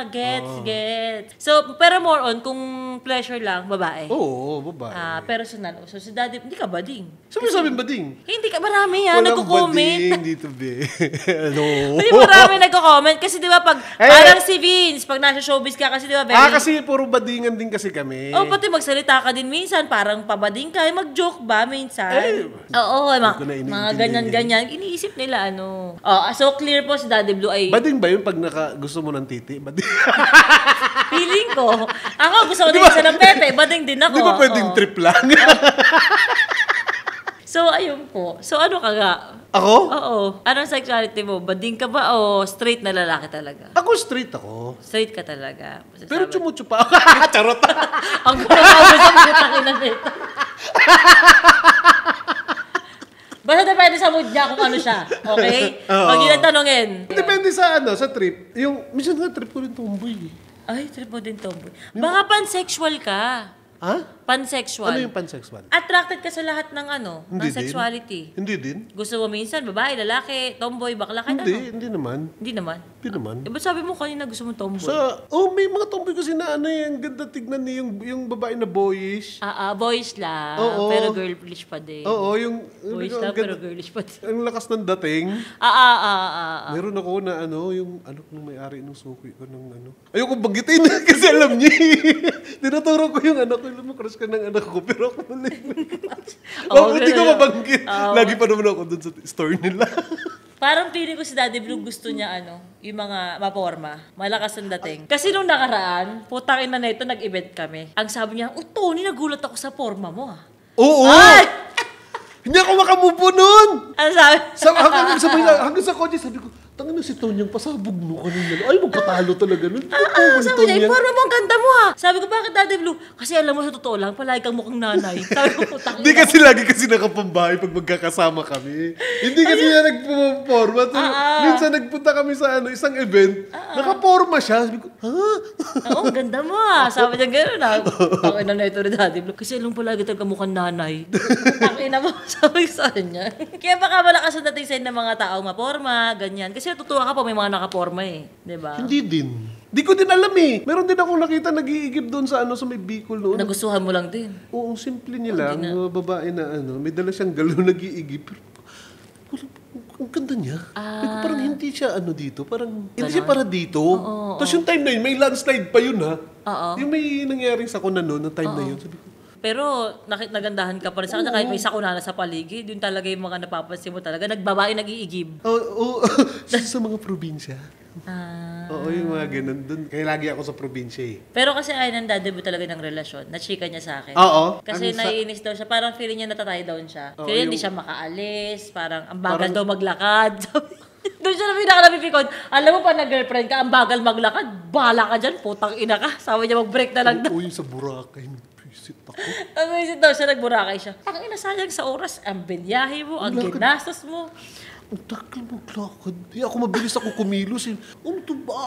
Speaker 1: Gets. So, pero more on, kung pleasure lang, babae.
Speaker 2: Oo, babae.
Speaker 1: Personal. So, si Daddy, hindi ka bading.
Speaker 2: Sabi sabing bading.
Speaker 1: Hindi ka, marami yan, nagko-comment.
Speaker 2: Walang bading dito, be. Ano?
Speaker 1: Hindi marami nagko-comment. Kasi di ba, pag, parang si Vince, pag nasa showbiz ka, kasi di ba, very...
Speaker 2: kasi puro badingan din kasi kami.
Speaker 1: Pati magsalita ka din minsan, parang pabading ka, mag-joke ba minsan? Mga ganyan-ganyan. Iniisip nila, so clear po si Daddy Blue ay...
Speaker 2: Bading ba yun pag gusto mo ng titi? Bading.
Speaker 1: Feeling ko. Ako gusto ko din isa ng pepe, bading din ako.
Speaker 2: Di ba pwedeng trip lang?
Speaker 1: So, ayun po. So, ano ka nga?
Speaker 2: Ako?
Speaker 1: Oo. Anong sexuality mo? Bading ka ba o straight na lalaki talaga?
Speaker 2: Ako straight ako.
Speaker 1: Straight ka talaga.
Speaker 2: Pero chumucho pa. Charot.
Speaker 1: Ang kumakawas ang putang ina nito. Basta depende sa mood niya kung ano siya. Okay? Huwag yun ang tanongin.
Speaker 2: Depende sa sa trip. Minsan nga trip ko rin tomboy.
Speaker 1: Ay, trip mo din tomboy. Baka pansexual ka.
Speaker 2: Ha?
Speaker 1: Pansexual.
Speaker 2: Ano yung pansexual?
Speaker 1: Attracted ka sa lahat ng ng
Speaker 2: Hindi
Speaker 1: sexuality.
Speaker 2: Din. Hindi din.
Speaker 1: Gusto mo minsan, babae, lalaki, tomboy, bakla, kahit
Speaker 2: Hindi naman.
Speaker 1: Hindi naman?
Speaker 2: Hindi naman.
Speaker 1: Ba't sabi mo kanina gusto mo tomboy?
Speaker 2: May mga tomboy kasi na ang ganda tignan niya yung babae na boyish.
Speaker 1: Boyish lang,
Speaker 2: Oo.
Speaker 1: pero girlish pa din.
Speaker 2: Oo, yung...
Speaker 1: Boyish lang, pero girlish pa din.
Speaker 2: Ang lakas ng dating. Meron ako na yung anak ng may-ari ng suki ko ng Ayoko banggitin kasi alam niya. Tinuturo ko yung anak ko. Alam mo, crush ka ng anak ko, pero ako mali. Hindi ko mabanggit. Lagi pa naman ako dun sa store nila.
Speaker 1: Parang feeling ko si Daddy Blue gusto niya yung mga maporma. Malakas ang dating. Kasi nung nakaraan, putang ina na ito, nag-event kami. Ang sabi niya, Tony, nagulat ako sa porma mo
Speaker 2: Oo!
Speaker 1: Ay!
Speaker 2: Hindi ako makamupo nun!
Speaker 1: Ano sabi?
Speaker 2: Hanggang sa kotse, sabi ko, tangin na si Tonyang pasabog mo kanina. Ay, magpatalo talaga nun.
Speaker 1: Sabi niya, porma mo, ang ganda mo Sabi ko, bakit Daddy Blue? Kasi alam mo, sa totoo lang, palagi kang mukhang nanay. Sabi ko, putang ina.
Speaker 2: Hindi kasi lagi nakapambahay pag magkakasama kami. Hindi kasi niya nagpuporma. Minsan nagpunta kami sa isang event, nakaporma siya. Sabi ko,
Speaker 1: Oo, ang ganda mo Sabi niya gano'n Ang ina na ito ni Daddy Blue. Kasi alam palagi talaga mukhang nanay. Ang ina mo, sabi sa kanya. Kaya baka malakas ang dating sa'yo ng mga tao maporma, ganyan. Kasi natutuwa ka pa may mga nakaporma Diba?
Speaker 2: Hindi din. Di ko din alam Meron din akong nakita nag-iigib doon sa sa may Bicol noon.
Speaker 1: Nagustuhan mo lang din.
Speaker 2: Oo, simple niya lang. Babae na may dala siyang galon nag-iigib. Pero ang ganda niya. Parang hindi siya dito. Parang hindi siya para dito. Tapos yung time na yun, may landslide pa yun Yung may nangyaring sakuna noon, na time na yun. Sabi ko,
Speaker 1: pero nagandahan ka pa rin sa kanya kahit may sakuna na sa paligid. Yun talaga yung mga napapansin mo talaga. Nagbabae, nag-iigib.
Speaker 2: Oo. Sa mga probinsya. Oo, yung mga ganun. Kaya lagi ako sa probinsya
Speaker 1: Pero kasi ayaw ng Daddy Blue talaga ng relasyon. Na-chika niya sa akin.
Speaker 2: Oo.
Speaker 1: Kasi naiinis daw siya. Parang feeling niya natatay down siya. Feeling hindi siya makaalis. Parang ang bagal daw maglakad. Doon siya na pinaka-napipikon. Alam mo pa na girlfriend ka, ang bagal maglakad. Bahala ka dyan, putang ina ka. Sabi niya mag-break na lang daw.
Speaker 2: Oo, yung sa Boracay. Visit ako.
Speaker 1: Visit daw siya, nag-Boracay siya. Ang ina, sayang sa oras. Ang binyahe mo, ang ginastos mo.
Speaker 2: Ang tagal maglakad. Ako mabilis ako kumilos.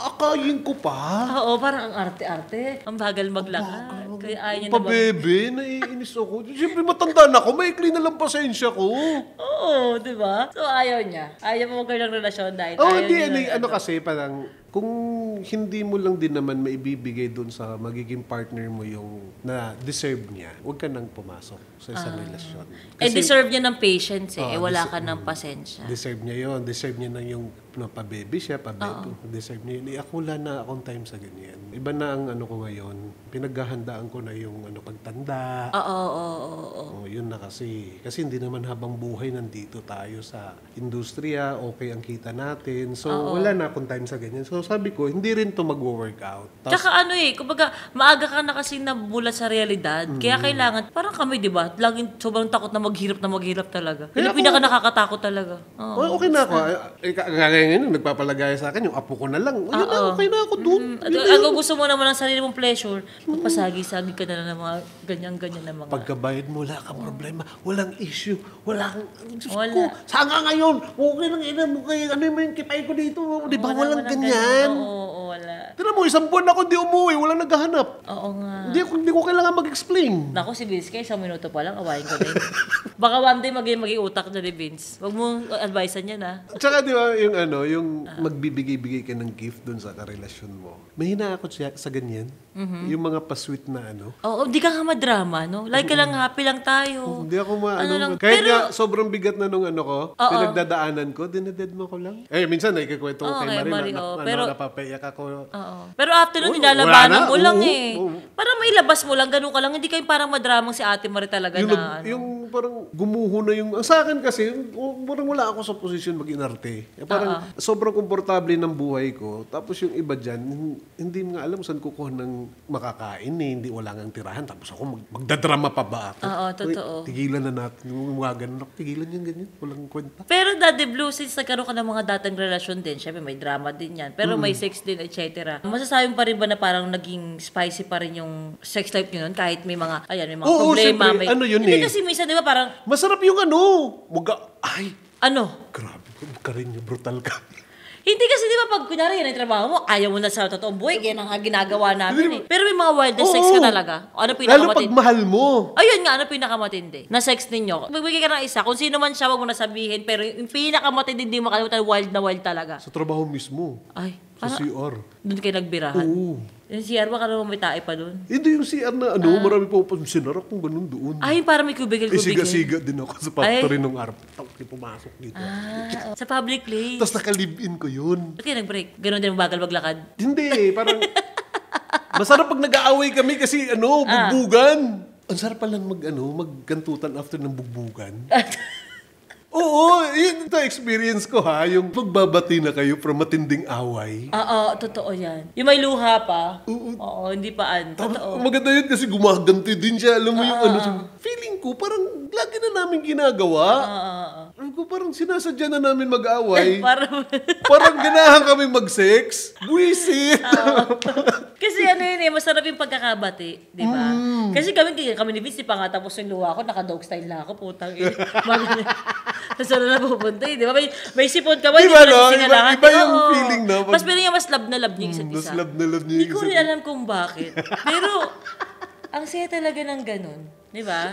Speaker 2: Akayin ko pa.
Speaker 1: Oo, parang ang arte-arte. Ang bagal maglakad. Kaya ayaw niya na
Speaker 2: Pabebe, naiinis ako. Siyempre matanda na ako. Maikli na lang pasensya ko.
Speaker 1: Oo, di ba? So ayaw niya. Ayaw mo magkaroon ng relasyon dahil ayaw niya.
Speaker 2: Kasi parang kung hindi mo lang din naman maibibigay doon sa magiging partner mo yung na deserve niya, huwag ka nang pumasok sa isang relasyon.
Speaker 1: Kasi, deserve niya ng patience wala ka ng pasensya.
Speaker 2: Deserve niya yun. Deserve niya na yung Napabebe siya, deserve niya yun. Ako wala na akong time sa ganyan. Iba na ang ano ko ngayon. Pinaghahandaan ko na yung pagtanda.
Speaker 1: Oo.
Speaker 2: Yun na kasi. Kasi hindi naman habang buhay nandito tayo sa industriya, okay ang kita natin. So, wala na akong time sa ganyan. So, sabi ko, hindi rin to mag-workout.
Speaker 1: Tsaka kumbaga, maaga ka na kasi nabulat sa realidad. Kaya kailangan, parang kami, di ba? Laging sobrang takot na maghirap talaga. Kaya pinaka nakakatakot talaga.
Speaker 2: Okay na ako. Ngayon, nagpapalagay sa akin, yung apo ko na lang. Okay na ako doon.
Speaker 1: Ako gusto mo naman ng sarili mong pleasure, magpasagi-sagi ka na ng mga ganyan-ganyan na mga...
Speaker 2: Pagkabayad mo, wala kang problema. Walang issue. Wala. Saan nga ngayon? Okay lang, mo kayo. Ano yung kipay ko dito? Di ba walang ganyan?
Speaker 1: Oo, wala.
Speaker 2: Tira mo, 1 buwan ako di umuwi. Walang naghahanap.
Speaker 1: Oo nga.
Speaker 2: Hindi ko kailangan mag-explain.
Speaker 1: Naku, si Vince, kaya 1 minuto pa lang, awayin ko din. Baka one day maging utak na ni Vince. Huwag mo advisean yan, ha?
Speaker 2: Tsaka di ba, yung magbibigay-bigay ka ng gift dun sa karelasyon mo. Mahina ako sa ganyan. Yung mga pa-sweet na
Speaker 1: Oo, di ka nga madrama, no? Like ka lang, happy lang tayo.
Speaker 2: Hindi ako kahit nga sobrang bigat na nung pinagdadaanan ko, dinededma ko lang. Minsan naikikwento ko kay Marie na napapaiyak ako.
Speaker 1: Pero after nun, nilalabanan mo lang Para mailabas mo lang, ganun ka lang. Hindi kayo parang madramang si Ate Marie talaga
Speaker 2: yung parang gumuho na yung... Sa akin kasi, parang wala ako sa posisyon mag-inarte. Parang sobrang komportable ng buhay ko. Tapos yung iba dyan, hindi nga alam saan kukuha ng makakain hindi wala ngang tirahan. Tapos ako magdadrama pa ba ako?
Speaker 1: Oo, totoo.
Speaker 2: Tigilan na natin. Yung mga ganun ako, tigilan yung ganyan. Walang kwenta.
Speaker 1: Pero Daddy Blue, since nagkaroon ka ng mga dating relasyon din, syempre may drama din yan. Pero may sex din, etc. Masasabi pa rin ba na parang naging spicy pa rin yung sex life nyo nun? Kahit may mga, may mga problema.
Speaker 2: Siyempre,
Speaker 1: yun hindi kasi minsan, di ba, parang...
Speaker 2: Masarap yung grabe, ka rin yung brutal ka.
Speaker 1: Hindi kasi di ba pag kunyari yan ang trabaho mo, ayaw mo na sa totoong buhay, yan ang ginagawa natin Pero may mga wild sex ka talaga. Ano pinakamatindi?
Speaker 2: Lalo pag mahal mo.
Speaker 1: Ayun nga, ano pinakamatindi? Na sex ninyo. Magbigay ka ng isa. Kung sino man siya, wag mo na sabihin. Pero yung pinakamatindi, hindi mo makalimutan, wild na wild talaga.
Speaker 2: Sa trabaho mismo. Sa CR.
Speaker 1: Doon kayo nagbirahan?
Speaker 2: Oo.
Speaker 1: Yung CR, baka naman may tae pa doon?
Speaker 2: Hindi yung CR na marami po sinarap kung ganun doon.
Speaker 1: Parang may kubigal-kubigal.
Speaker 2: Siga-siga din ako sa factory nung araw. Pumasok dito.
Speaker 1: Sa public place.
Speaker 2: Tapos naka-live-in ko yun.
Speaker 1: Ba't kayo nag-break? Ganun din bagal maglakad?
Speaker 2: Hindi, parang... Masarap pag nag-aaway kami kasi bugbugan. Ang sarap pala maggantutan after ng bugbugan. Oo, yun ito experience ko yung pagbabati na kayo from matinding away.
Speaker 1: Totoo yan. Yung may luha pa. Oo, hindi pa totoo.
Speaker 2: Maganda yun kasi gumaganti din siya. Alam mo yung feeling ko parang lagi na namin ginagawa. Alam ko parang sinasadya na namin mag-away. Parang ganahan kami mag-sex. Buisit.
Speaker 1: Kasi masarap yung pagkakabati. Di ba? Kasi kami ni Vince, pa nga tapos yung luha ko, naka-dog style na ako, putang Tapos na pupunta di ba? May sipon ka ba?
Speaker 2: Diba, iba yung feeling na.
Speaker 1: Mas pero yung mas love na love niyo isa't isa.
Speaker 2: Mas love na love niyo
Speaker 1: Hindi ko rin alam kung bakit. Pero, ang saya talaga ng ganun. Di ba?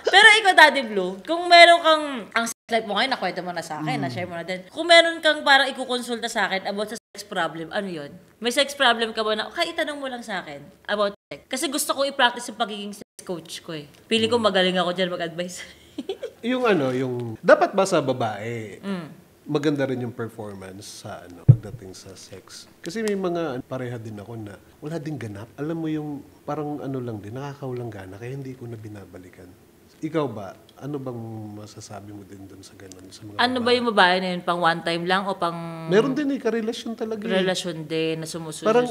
Speaker 1: Pero ikaw, Daddy Blue, kung meron kang, ang sex life mo ngayon, nakwento mo na sa akin, na-share mo na din. Kung meron kang parang ikukonsulta sa akin about sa sex problem, ano yun? May sex problem ka ba na, itanong mo lang sa akin about sex. Kasi gusto ko i-practice yung pagiging sex coach ko Pili ko magaling ako dyan mag-advise.
Speaker 2: yung dapat ba sa babae, maganda rin yung performance sa pagdating sa sex. Kasi may mga pareha din ako na wala ding ganap. Alam mo yung parang lang din, nakakaulang gana, kaya hindi ko na binabalikan. Ikaw ba? Ano bang masasabi mo din doon sa ganun? Sa mga
Speaker 1: ba yung babae na yun? Pang one time lang o pang...
Speaker 2: Meron din karelasyon talaga.
Speaker 1: Relasyon din na sumusunod.
Speaker 2: Parang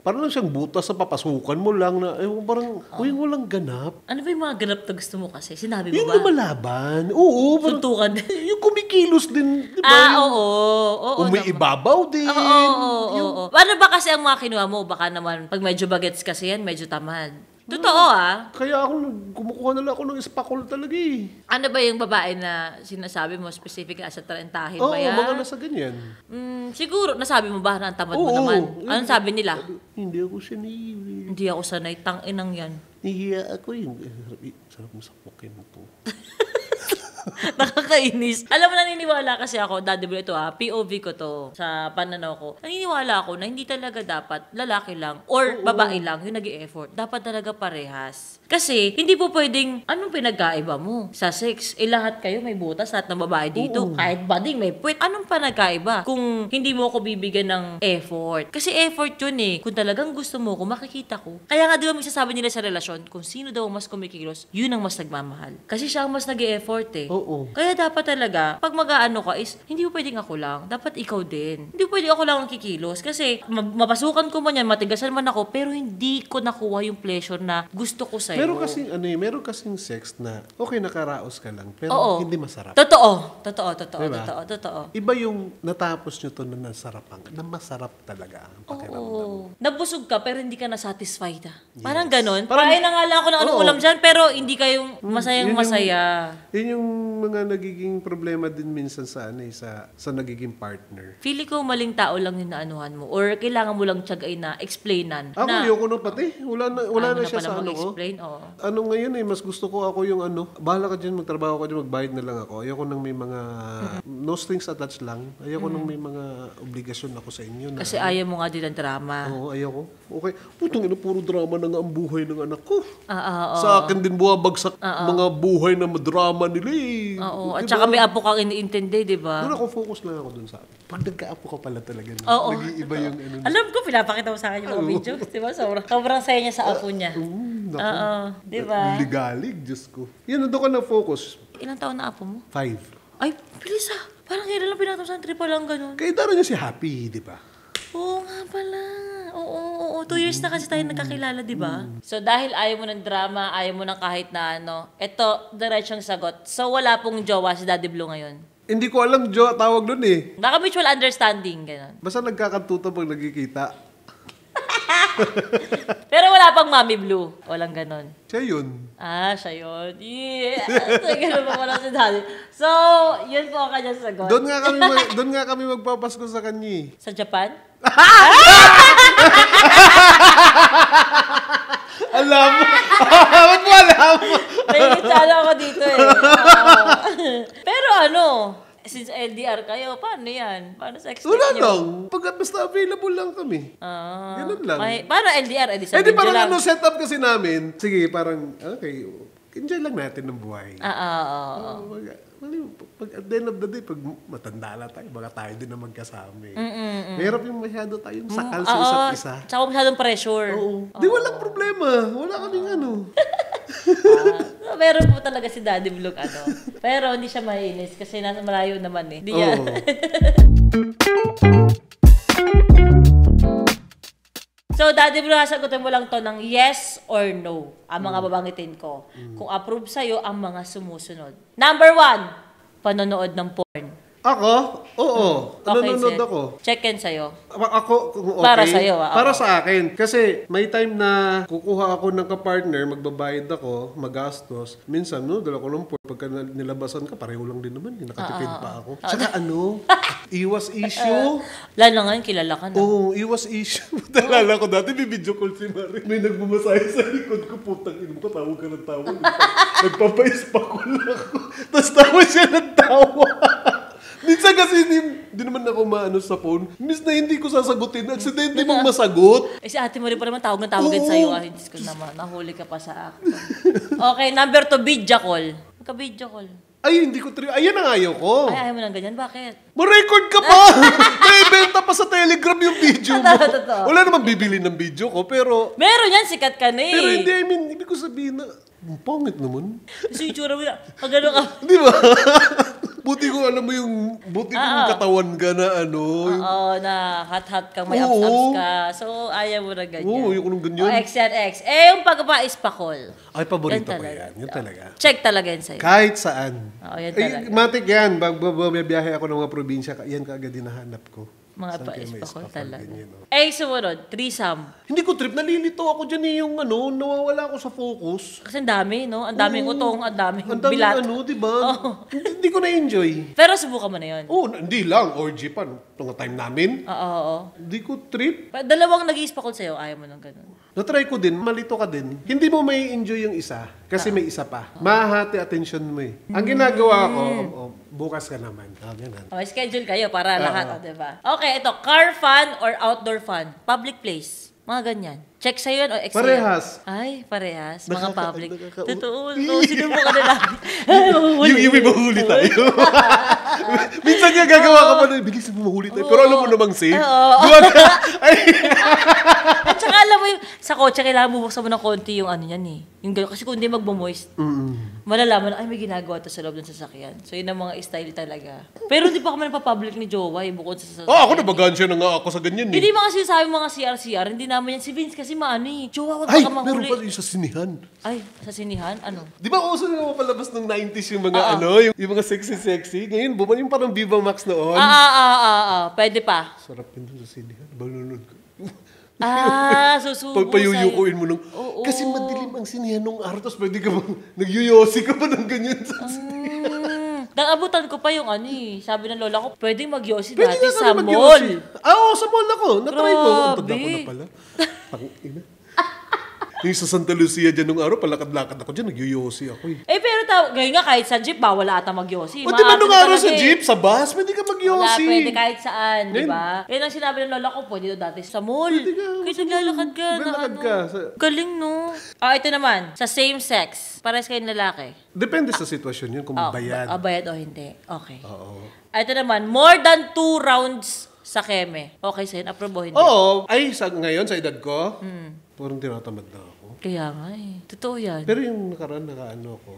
Speaker 2: parang lang siyang butas sa papasukan mo lang na, parang, mo lang ganap.
Speaker 1: Ano ba yung mga ganap na gusto mo kasi? Sinabi mo
Speaker 2: yung
Speaker 1: ba?
Speaker 2: Yung lumalaban. Oo.
Speaker 1: Suntukan.
Speaker 2: Yung kumikilos din. Diba?
Speaker 1: Oo.
Speaker 2: Umiibabaw din.
Speaker 1: Oo. Ano ba kasi ang mga kinuha mo? Baka naman, pag medyo bagets kasi yan, medyo tamad. Totoo
Speaker 2: Kaya ako, kumukuha na lang ako ng spakol talaga
Speaker 1: Ano ba yung babae na sinasabi mo specific sa talentahin ba yan?
Speaker 2: Oo, mga nasa ganyan.
Speaker 1: Siguro, nasabi mo ba na ang tamad mo naman? Anong sabi nila?
Speaker 2: Hindi ako sanay.
Speaker 1: Hindi ako sanay. Tang-inang yan.
Speaker 2: Nahiya ako Sarap mo sapukin to.
Speaker 1: Nakakainis. Alam mo, naniniwala kasi ako, Daddy Blue, ito POV ko to sa pananaw ko. Naniniwala ako na hindi talaga dapat lalaki lang or babae lang yung nag-i-effort. Dapat talaga parehas. Kasi, hindi po pwedeng, anong pinagkaiba mo sa sex? Lahat kayo may butas, lahat ng babae dito. Kahit bading, may puwet. Anong pinagkaiba kung hindi mo ako bibigyan ng effort? Kasi effort yun Kung talagang gusto mo ko, makikita ko. Kaya nga di ba sasabi nila sa relasyon, kung sino daw mas kumikilos, yun ang mas nagmamahal. Kasi siya ang mas nag-e-effort
Speaker 2: Oo.
Speaker 1: Kaya dapat talaga, pag mag-aano ka is, hindi mo pwedeng ako lang. Dapat ikaw din. Hindi pwedeng ako lang ang kikilos. Kasi, mapasukan ko man yan, matigasan man ako, pero hindi ko nakuha yung pleasure na gusto ko sa'yo.
Speaker 2: Meron kasing sex na okay nakaraos ka lang pero hindi masarap.
Speaker 1: Totoo.
Speaker 2: Diba?
Speaker 1: Totoo.
Speaker 2: Iba yung natapos nyo to na masarap talaga ang pakiramdam.
Speaker 1: Nabusog ka pero hindi ka na-satisfied.
Speaker 2: Yes.
Speaker 1: Parang ganon. Kain na nga lang ako ng anong ulam dyan pero hindi kayong masaya.
Speaker 2: Yun yung mga nagiging problema din minsan sa nagiging partner.
Speaker 1: Feeling ko maling tao lang yung naanuhan mo or kailangan mo lang tiyagay na explainan.
Speaker 2: Ako, ayoko na pati. Wala na siya sa
Speaker 1: mag-explain,
Speaker 2: Ano ngayon mas gusto ko ako yung bahala ka dyan, magtrabaho ka dyan, magbayad na lang ako. Ayoko nang may mga, no strings attached lang. Ayoko nang may mga obligasyon ako sa inyo.
Speaker 1: Kasi ayaw mo nga din ang drama.
Speaker 2: Oo, ayoko. Okay. Putong ina, puro drama na nga ang buhay ng anak ko.
Speaker 1: Sa
Speaker 2: akin din buwabagsak mga buhay na drama nila
Speaker 1: Oo. At saka may apo kang iniintindi, di ba?
Speaker 2: Doon ako, focus lang ako dun sa akin. Pag nagka-apo ka pala talaga. Nag-iiba yung
Speaker 1: Alam ko, pinapakita mo sa akin yung mga videos. Di ba? Sobrang saya niya sa apo niya. Di ba?
Speaker 2: Ligalig, Diyos ko. Yan, doon ka na-focus.
Speaker 1: Ilang taon na apo mo?
Speaker 2: 5.
Speaker 1: Ay, bilis Parang kailan lang pinatapos ng tripa lang ganun.
Speaker 2: Kaya dara niya si Happy, di ba?
Speaker 1: Oo nga pala. Oo. 2 years na kasi tayo nagkakilala, di ba? So, dahil ayaw mo ng drama, ayaw mo ng kahit na ito, diretsong sagot. So, wala pong jowa si Daddy Blue ngayon.
Speaker 2: Hindi ko alam, tawag doon
Speaker 1: Baka mutual understanding, gano'n.
Speaker 2: Basta nagkakantuta pag nagkikita.
Speaker 1: Pero wala pang Mommy Blue. Walang ganon.
Speaker 2: Siya yun.
Speaker 1: Siya yun. Yeah. So, ganun pa pala si Daddy. So, yun po ang kanyang sagot.
Speaker 2: Doon nga kami magpapasko sa kanya.
Speaker 1: Sa Japan?
Speaker 2: Alam mo? Ba't mo alam?
Speaker 1: May itsala ako dito Pero since LDR kayo, paano yan? Paano sa expect
Speaker 2: Wala
Speaker 1: nyo?
Speaker 2: lang. Basta available lang kami. Ganun lang.
Speaker 1: Paano LDR?
Speaker 2: Di parang setup kasi namin. Sige, parang, okay, enjoy lang natin ng buhay. Pag at the end of the day, pag matanda na tayo, baka tayo din na magkasama. Mahirap yung masyado tayong sakal sa isa't isa.
Speaker 1: Tsaka masyadong pressure.
Speaker 2: Di walang problema. Wala kaming
Speaker 1: Meron po talaga si Daddy Blue Pero hindi siya mainis kasi nasa malayo naman Di yan. So, Daddy Blue, sagutin mo lang to ng yes or no. Ang mga babangitin ko. Kung approve sa'yo ang mga sumusunod. Number 1, panonood ng porn.
Speaker 2: Ako? Oo. Nanonood ako.
Speaker 1: Check-in sa'yo.
Speaker 2: Ako, kung okay.
Speaker 1: Para sa'yo,
Speaker 2: Para sa akin. Kasi may time na kukuha ako ng ka-partner, magbabayad ako, magastos. Minsan, dala ko lang po. Pagka nilabasan ka, pareho lang din naman. Nakatipid pa ako. Saka iwas issue.
Speaker 1: Lalo ngayon, kilala ka na.
Speaker 2: Oo, iwas issue. Nalala ko dati, may video call si Marie. May nagbumasahe sa likod ko. Putang ino ko, tawag ka ng tawag. Nagpapaispa-call ako. Tapos tawa siya ng tawa. Minsan kasi hindi naman ako maano sa phone. Minsan na hindi ko sasagutin. Aksidente mong masagot.
Speaker 1: Si ate mo rin pa naman tawag-tawagan sa'yo. Hindi ko naman. Nahuli ka pa sa akin. Okay, number 2, video call. Magka-video call.
Speaker 2: Ay, hindi ko ayan ang ayaw ko.
Speaker 1: Ay, ayaw mo ng ganyan. Bakit?
Speaker 2: Ma-record ka pa! May benta pa sa Telegram yung video mo. Wala namang bibili ng video ko, pero...
Speaker 1: Meron yan, sikat ka na
Speaker 2: Pero hindi, hindi ko sabihin na... Pangit naman.
Speaker 1: Kasi yung tsura mo na, kagano ka.
Speaker 2: Di ba? Buti ko, alam mo yung... Buti ko yung katawan ka na
Speaker 1: Oo, na hot-hot kang may ups-ups ka. So, ayaw mo na ganyan.
Speaker 2: Oo, yung kunong ganyan.
Speaker 1: X yan, X. Yung pagpapaispakol.
Speaker 2: Ay, paborito ko yan. Yan talaga.
Speaker 1: Check talaga yan sa'yo.
Speaker 2: Kahit saan.
Speaker 1: Oo, yan talaga.
Speaker 2: Matik yan. Babiyahe ako ng mga probinsya, yan kaagad hinahanap ko.
Speaker 1: Mga
Speaker 2: Saan kayo may
Speaker 1: pa-espakol
Speaker 2: spa
Speaker 1: talaga.
Speaker 2: ganyan, oh?
Speaker 1: Sumunod, threesome.
Speaker 2: Hindi ko trip, nalilito ako dyan yung nawawala ako sa focus.
Speaker 1: Kasi ang dami, no? Ang daming utong, ang daming
Speaker 2: Ang daming
Speaker 1: bilat.
Speaker 2: di ba? Hindi ko na-enjoy.
Speaker 1: Pero subukan mo na yun.
Speaker 2: Hindi lang, orgy pa. Nung time namin.
Speaker 1: Oo.
Speaker 2: Hindi ko trip.
Speaker 1: Dalawang nag-i-espakol sa'yo, ayaw mo nang ganun.
Speaker 2: Na-try ko din, malito ka din. Hindi mo may enjoy yung isa kasi may isa pa. Mahahati attention mo eh. Ang ginagawa ko, bukas ka naman. Ganun.
Speaker 1: Schedule kayo para lahat, diba? Okay, ito, car fun or outdoor fun? Public place. Mga ganyan. Check sa'yo yun o extra?
Speaker 2: Parehas.
Speaker 1: Ay, parehas. Mga public.
Speaker 2: nakaka-
Speaker 1: Totoo. Sino mo ka na lang?
Speaker 2: Yung may mahuli tayo. Minsan nga gagawa ka pa na, bilis mo mahuli tayo. Pero alam mo namang safe.
Speaker 1: At saka alam mo yung, sa kotse, kailangan bubuksan mo ng konti yung ano yan eh. Yung gano'n. Kasi kung hindi magmo-moist, malalaman na, ay may ginagawa to sa loob ng sasakyan. So yun ang mga style talaga. Pero hindi pa kami nagpa-public ni Jowa eh, bukod sa sasakyan.
Speaker 2: Ako nabagansya na nga ako sa ganyan eh.
Speaker 1: Hindi mga sinasabi mga CR, hindi namin yan si Vince kasi maano eh. Jowa, wag
Speaker 2: Ay,
Speaker 1: baka
Speaker 2: meron
Speaker 1: mahuli.
Speaker 2: pala yung sa sinihan.
Speaker 1: Ay, sa sinihan? Ano?
Speaker 2: Di ba uso na mapalabas ng 90s yung mga yung mga sexy-sexy? Ngayon, bumalik yung parang Viva Max noon.
Speaker 1: Pwede pa.
Speaker 2: Sarap yun dun sa sinihan. Balunod ko.
Speaker 1: Susubo
Speaker 2: Pagpayuyukuin mo nung... Kasi madilim ang sinihan nung araw, tapos pwede ka bang nagyuyosi ka pa ng ganyan sa
Speaker 1: Nang-abutan ko pa yung ano eh. Sabi ng lola ko, pwedeng magyosi
Speaker 2: Pwede
Speaker 1: dati
Speaker 2: nga
Speaker 1: sa
Speaker 2: kami
Speaker 1: mall.
Speaker 2: magyosi. Sa mall ako. Na-try ko. Ang tanda ko
Speaker 1: Grabe.
Speaker 2: na pala. Pang-ina. Yung sa Santa Lucia dyan nung araw, palakad-lakad ako dyan, nagyuyosi ako eh.
Speaker 1: Pero ngayon nga kahit sa jeep, bawal ata magyosi.
Speaker 2: O di ba nung
Speaker 1: Maatin
Speaker 2: araw
Speaker 1: talaga
Speaker 2: sa
Speaker 1: eh.
Speaker 2: jeep, sa bus, pwede ka
Speaker 1: Wala,
Speaker 2: magyosi.
Speaker 1: pwede kahit saan, di ba? Yan ang sinabi ng lola ko, pwede daw dati sa mall. Kahit naglalakad ka na
Speaker 2: Naglalakad
Speaker 1: ano.
Speaker 2: ka.
Speaker 1: Galing, no? Ito naman, sa same sex, parehas kayong lalaki.
Speaker 2: Depende sa sitwasyon yun, kung bayad.
Speaker 1: Bayad o hindi. Okay.
Speaker 2: Oo.
Speaker 1: Ito naman, more than 2 rounds sa keme. Okay sa'yo, approve o hindi?
Speaker 2: Oo. Ngayon, sa edad ko, parang tinatamad na ako.
Speaker 1: Kaya nga eh. Totoo yan.
Speaker 2: Pero yung nakaraan, nakaano ako.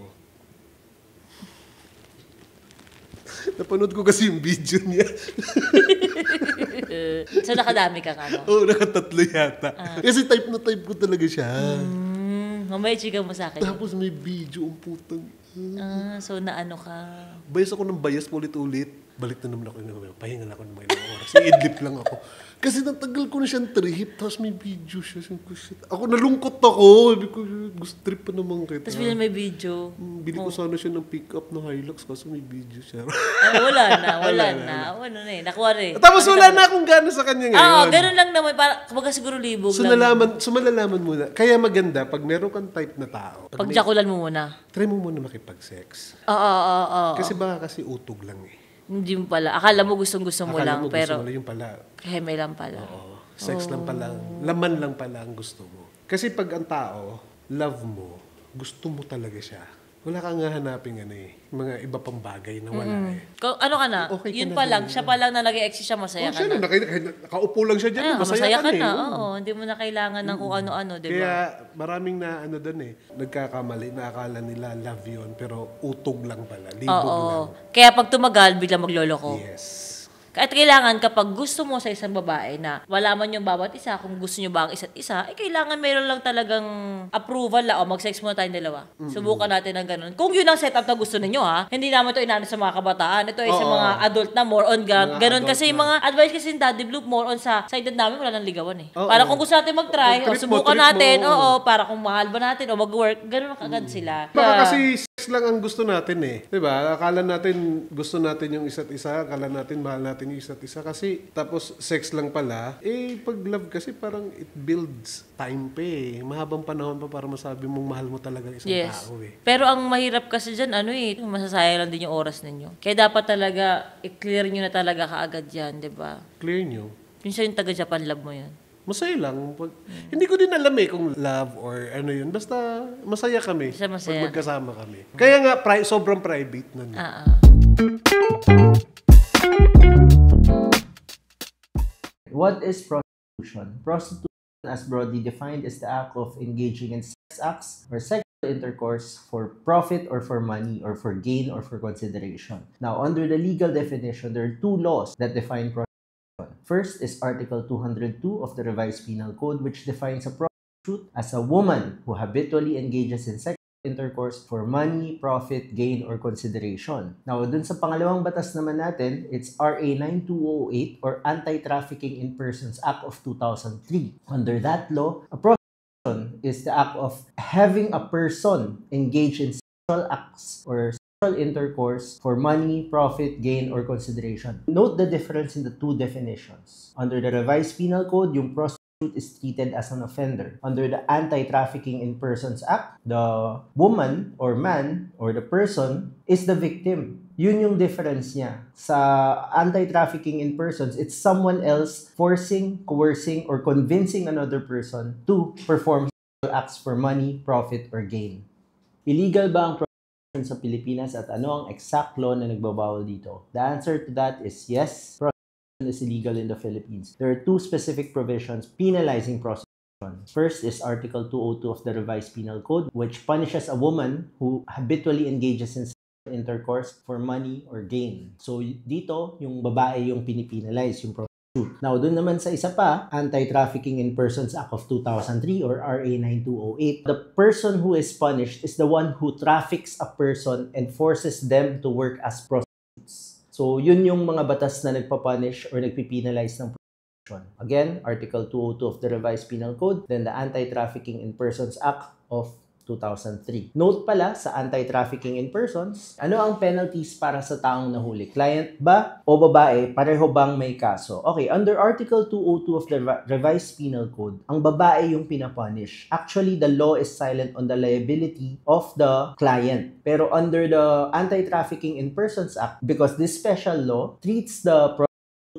Speaker 2: Napanood ko kasi yung video niya.
Speaker 1: So nakadami kang ano?
Speaker 2: Oo, nakatatlo yata. Kasi type na type ko talaga siya.
Speaker 1: Mamaya chika mo sa akin.
Speaker 2: Tapos may video, ang putang.
Speaker 1: So naano ka?
Speaker 2: Bayas ako ng bayas ulit-ulit. Balik na naman ako. Pahinga na ako ng mga ilang oras. I-idlip lang ako. Kasi natagal ko na siyang trip. Tapos may video siya. Ako nalungkot ako. Sabi ko, gusto trip pa naman kita.
Speaker 1: Tapos bilang may video.
Speaker 2: Bili ko sana siya ng pick-up na Hilux kasi may video siya.
Speaker 1: Wala na. Ano na eh. Nakuha rin.
Speaker 2: Tapos wala na akong gana sa kanya ngayon.
Speaker 1: Ganun lang naman. Kumbaga siguro libog
Speaker 2: So
Speaker 1: lang.
Speaker 2: malalaman muna. Kaya maganda, pag meron kang type na tao,
Speaker 1: Pagjakulan mo muna.
Speaker 2: try mo muna makipag-sex.
Speaker 1: Oo.
Speaker 2: Kasi baka kasi utog lang eh.
Speaker 1: Hindi mo pala. Akala mo gustong-gusto mo
Speaker 2: Akala
Speaker 1: lang.
Speaker 2: mo
Speaker 1: Pero
Speaker 2: gusto mo lang yung pala.
Speaker 1: heme lang pala.
Speaker 2: Oo. Sex lang pala. Laman lang pala ang gusto mo. Kasi pag ang tao, love mo, gusto mo talaga siya. Wala kang hahanapin mga iba pang bagay na wala eh.
Speaker 1: Ano ka na?
Speaker 2: Okay ka
Speaker 1: Yun
Speaker 2: na
Speaker 1: pa lang.
Speaker 2: dun.
Speaker 1: Siya pa lang na nag-exist siya, masaya ka
Speaker 2: Siya
Speaker 1: na.
Speaker 2: nakaupo lang siya dyan. Masaya ka
Speaker 1: na.
Speaker 2: eh.
Speaker 1: Oo. Hindi mo na kailangan ng kung ano-ano, di
Speaker 2: Kaya
Speaker 1: ba?
Speaker 2: maraming na doon eh. Nagkakamali na akala nila love yun, pero utog lang pala. Libog lang.
Speaker 1: Kaya pag tumagal, biglang magloloko.
Speaker 2: Yes.
Speaker 1: At kailangan kapag gusto mo sa isang babae na wala man yung bawat isa, kung gusto nyo ba ang isa't isa, kailangan meron lang talagang approval o mag-sex muna tayong dalawa. Subukan natin ng ganun. Kung yun ang setup na gusto ninyo hindi naman ito inano sa mga kabataan. Ito ay sa mga adult na more on ganun. Kasi yung mga advice kasi ng Daddy Blue, more on sa edad namin, wala nang ligawan eh. Para kung gusto natin mag-try, subukan natin, para kung mahal ba natin o mag-work, ganun agad sila.
Speaker 2: Baka kasi sex lang ang gusto natin eh. Diba? Akala natin gusto natin yung isa't isa, akala natin mahal natin yung isa't isa kasi tapos sex lang pala, pag love kasi parang it builds time pa eh. Mahabang panahon pa para masabi mong mahal mo talaga isang tao eh.
Speaker 1: Pero ang mahirap kasi dyan, masasayang lang din yung oras ninyo. Kaya dapat talaga, i-clear nyo na talaga kaagad yan, di ba?
Speaker 2: Clear nyo.
Speaker 1: Minsan yung taga-Japan love mo yan.
Speaker 2: Masaya lang. Hindi ko din alam kung love or ano yun. Basta masaya kami.
Speaker 1: Basta masaya.
Speaker 2: Pag magkasama kami. Kaya nga, sobrang private nun.
Speaker 3: What is prostitution? Prostitution, as broadly defined, is the act of engaging in sex acts or sexual intercourse for profit or for money or for gain or for consideration. Now, under the legal definition, there are two laws that define prostitution. First is Article 202 of the Revised Penal Code, which defines a prostitute as a woman who habitually engages in sexual intercourse for money, profit, gain, or consideration. Now, dun sa pangalawang batas naman natin, it's RA 9208 or Anti-Trafficking in Persons Act of 2003. Under that law, a prostitution is the act of having a person engage in sexual acts or sexual intercourse for money, profit, gain, or consideration. Note the difference in the two definitions. Under the Revised Penal Code, yung prostitute is treated as an offender. Under the Anti-Trafficking in Persons Act, the woman or man or the person is the victim. Yun yung difference niya. Sa anti-trafficking in persons, it's someone else forcing, coercing, or convincing another person to perform sexual acts for money, profit, or gain. Illegal ba ang prostitution sa Pilipinas at ano ang exact law na nagbabawal dito? The answer to that is yes. Is illegal in the Philippines. There are two specific provisions penalizing prostitution. First is Article 202 of the Revised Penal Code, which punishes a woman who habitually engages in sexual intercourse for money or gain. So dito, yung babae yung pinipinalize, yung prostitute. Now, dun naman sa isa pa, Anti-Trafficking in Persons Act of 2003 or RA 9208, the person who is punished is the one who traffics a person and forces them to work as prostitutes. So, yun yung mga batas na nagpapunish or nagpipinalize ng prostitution. Again, Article 202 of the Revised Penal Code, then the Anti-Trafficking in Persons Act of 2003. Note pala sa Anti-Trafficking in Persons, ano ang penalties para sa taong nahuli? Client ba o babae? Pareho bang may kaso? Okay, under Article 202 of the Revised Penal Code, ang babae yung pinapunish. Actually, the law is silent on the liability of the client. Pero under the Anti-Trafficking in Persons Act, because this special law treats the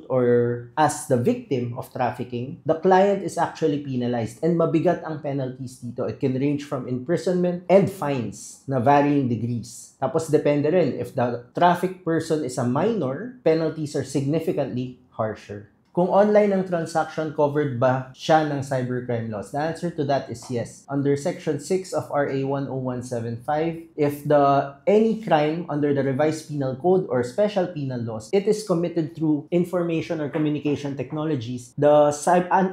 Speaker 3: or as the victim of trafficking, the client is actually penalized and mabigat ang penalties dito. It can range from imprisonment and fines na varying degrees. Tapos depende rin, if the trafficked person is a minor, penalties are significantly harsher. Kung online ang transaction, covered ba siya ng cybercrime laws? The answer to that is yes. Under Section 6 of RA 10175, if any crime under the Revised Penal Code or Special Penal Laws, it is committed through information or communication technologies, the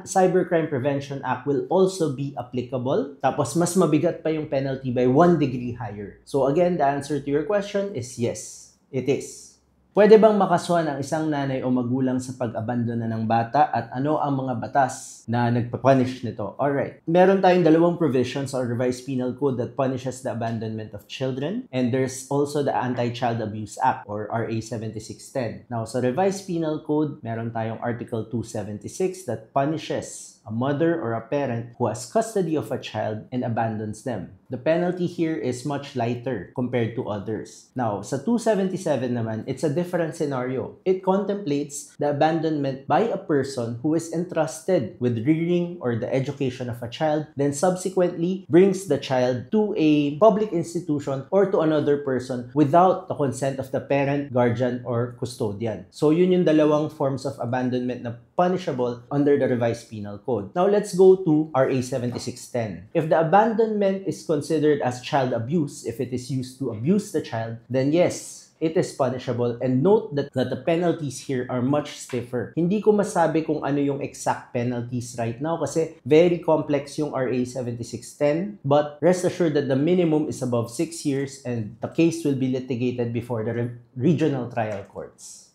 Speaker 3: Cybercrime Prevention Act will also be applicable. Tapos mas mabigat pa yung penalty by 1 degree higher. So again, the answer to your question is yes, it is. Pwede bang makasuhan ang isang nanay o magulang sa pag-abandona ng bata at ano ang mga batas na nagpapunish nito? Alright, meron tayong dalawang provisions sa Revised Penal Code that punishes the abandonment of children, and there's also the Anti-Child Abuse Act or RA 7610. Now, sa Revised Penal Code, meron tayong Article 276 that punishes a mother or a parent who has custody of a child and abandons them. The penalty here is much lighter compared to others. Now, sa 277 naman, it's a different scenario. It contemplates the abandonment by a person who is entrusted with rearing or the education of a child, then subsequently brings the child to a public institution or to another person without the consent of the parent, guardian, or custodian. So, yun yung dalawang forms of abandonment na punishable under the Revised Penal Code. Now, let's go to RA 7610. If the abandonment is considered as child abuse, if it is used to abuse the child, then yes, it is punishable. And note that the penalties here are much stiffer. Hindi ko masabi kung ano yung exact penalties right now kasi very complex yung RA 7610. But rest assured that the minimum is above 6 years and the case will be litigated before the regional trial courts.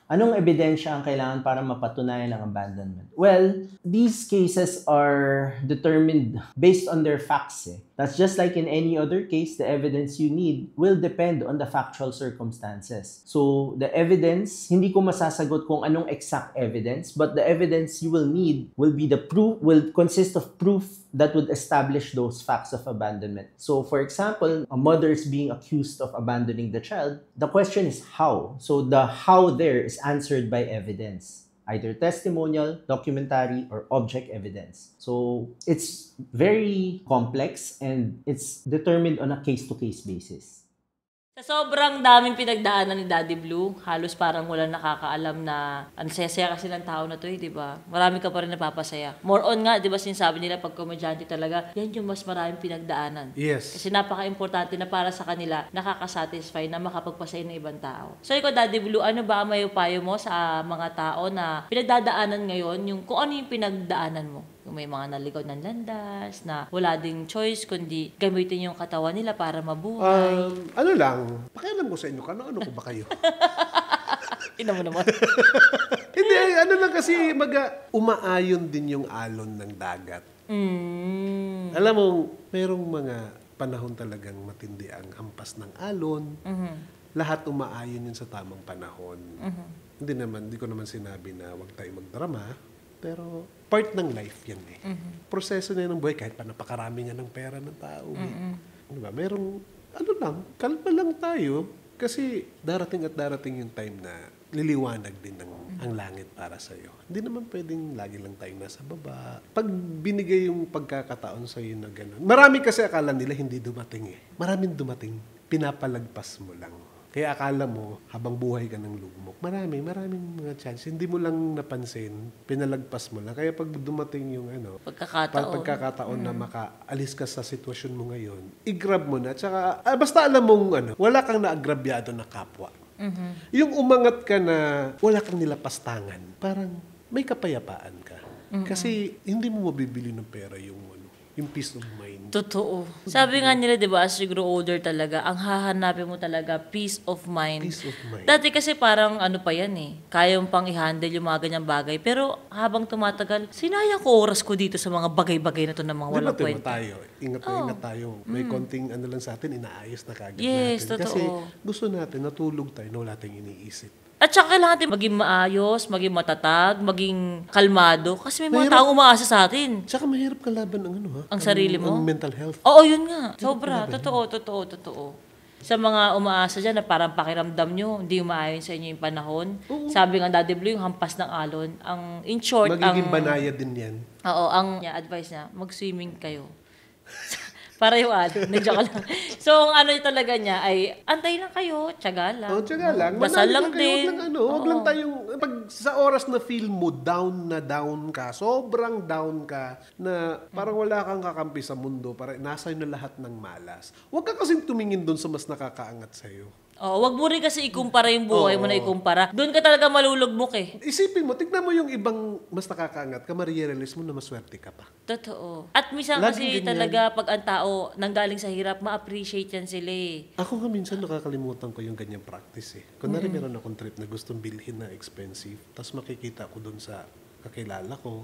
Speaker 3: Anong ebidensya ang kailangan para mapatunayan ang abandonment? Well, these cases are determined based on their facts. That's just like in any other case, the evidence you need will depend on the factual circumstances. So, the evidence, hindi ko masasagot kung anong exact evidence, but the evidence you will need will be will consist of proof that would establish those facts of abandonment. So, for example, a mother is being accused of abandoning the child. The question is how. So, the how there is answered by evidence. Either testimonial, documentary, or object evidence. So, it's very complex and it's determined on a case-to-case basis.
Speaker 1: Sa sobrang daming pinagdaanan ni Daddy Blue, halos parang wala nakakaalam na ang saya-saya kasi ng tao na to di ba? Marami ka pa rin napapasaya. More on nga, di ba sinasabi nila pag komedyante talaga, yan yung mas maraming pinagdaanan.
Speaker 2: Yes.
Speaker 1: Kasi napaka-importante na para sa kanila, nakakasatisfy na makapagpasaya ng ibang tao. So ikaw, Daddy Blue, ano ba ang mayo payo mo sa mga tao na pinagdadaanan ngayon, yung kung ano yung pinagdaanan mo? Kung may mga naligaw ng landas, na wala ding choice, kundi gamitin yung katawan nila para mabuhay.
Speaker 2: Ano lang, pakialam ko sa inyo, ano ko ba kayo?
Speaker 1: Ina mo naman.
Speaker 2: Hindi, ano lang kasi, umaayon din yung alon ng dagat. Alam mo, merong mga panahon talagang matindi ang hampas ng alon. Lahat umaayon yun sa tamang panahon. Hindi ko naman sinabi na huwag tayo magdrama, pero part ng life yan eh. Proseso na yun ng buhay, kahit pa napakarami nga ng pera ng tao. Diba? Merong, kalma lang tayo. Kasi darating yung time na liliwanag din ang langit para sa'yo. Hindi naman pwedeng lagi lang tayong nasa baba. Pag binigay yung pagkakataon sa'yo na gano'n. Marami kasi akala nila hindi dumating eh. Maraming dumating. Pinapalagpas mo lang. Kaya akala mo, habang buhay ka ng lugmok, maraming mga chance. Hindi mo lang napansin, pinalagpas mo lang. Kaya pag dumating yung pagkakataon na makaalis ka sa sitwasyon mo ngayon, i-grab mo na. Tsaka, basta alam mong wala kang naagrabyado na kapwa. Yung umangat ka na wala kang nilapastangan, parang may kapayapaan ka. Kasi hindi mo mabibili ng pera yung peace of mind.
Speaker 1: Totoo. Sabi nga nila, di ba, as you grow older talaga, ang hahanapin mo talaga, peace of mind.
Speaker 2: Peace of mind.
Speaker 1: Dati kasi parang pa yan eh, kaya mo pang i-handle yung mga ganyang bagay. Pero habang tumatagal, sinayang ko oras ko dito sa mga bagay-bagay na to na mga walang kwenta.
Speaker 2: Ingat tayo. May konting lang sa atin, inaayos na kagad
Speaker 1: natin.
Speaker 2: Totoo. Kasi gusto natin, natulog tayo na wala tayong iniisip.
Speaker 1: At saka kailangan natin maging maayos, maging matatag, maging kalmado. Kasi may mga taong umaasa sa atin.
Speaker 2: Tsaka mahirap kalaban
Speaker 1: ang sarili mo.
Speaker 2: Ang mental health.
Speaker 1: Oo, yun nga. Sobra. Totoo. Sa mga umaasa dyan na parang pakiramdam nyo, hindi umaayon sa inyo yung panahon. Sabi nga Daddy Blue, yung hampas ng alon. In short,
Speaker 2: magiging banaya din yan.
Speaker 1: Oo, ang advice niya, mag-swimming kayo. Para yung joke lang. So, ang talaga niya ay, antay lang kayo, tiyaga lang.
Speaker 2: Tiyaga lang.
Speaker 1: Dasal lang din.
Speaker 2: Huwag lang tayong, pag sa oras na feel mo, down ka, sobrang down ka, na parang wala kang kakampi sa mundo, parang nasa na lahat ng malas. Huwag ka kasing tumingin doon sa mas nakakaangat sa'yo.
Speaker 1: Wag mo rin kasi ikumpara yung buhay mo na ikumpara. Doon ka talaga malulugmok eh.
Speaker 2: Isipin mo, tignan mo yung ibang mas nakakaangat ka, ma-realize mo na maswerte ka pa.
Speaker 1: Totoo. At minsan kasi talaga pag ang tao nanggaling sa hirap, ma-appreciate yan sila eh.
Speaker 2: Ako nga minsan nakakalimutan ko yung ganyang practice eh. Kunwari meron akong trip na gustong bilhin na expensive, tapos makikita ko doon sa kakilala ko,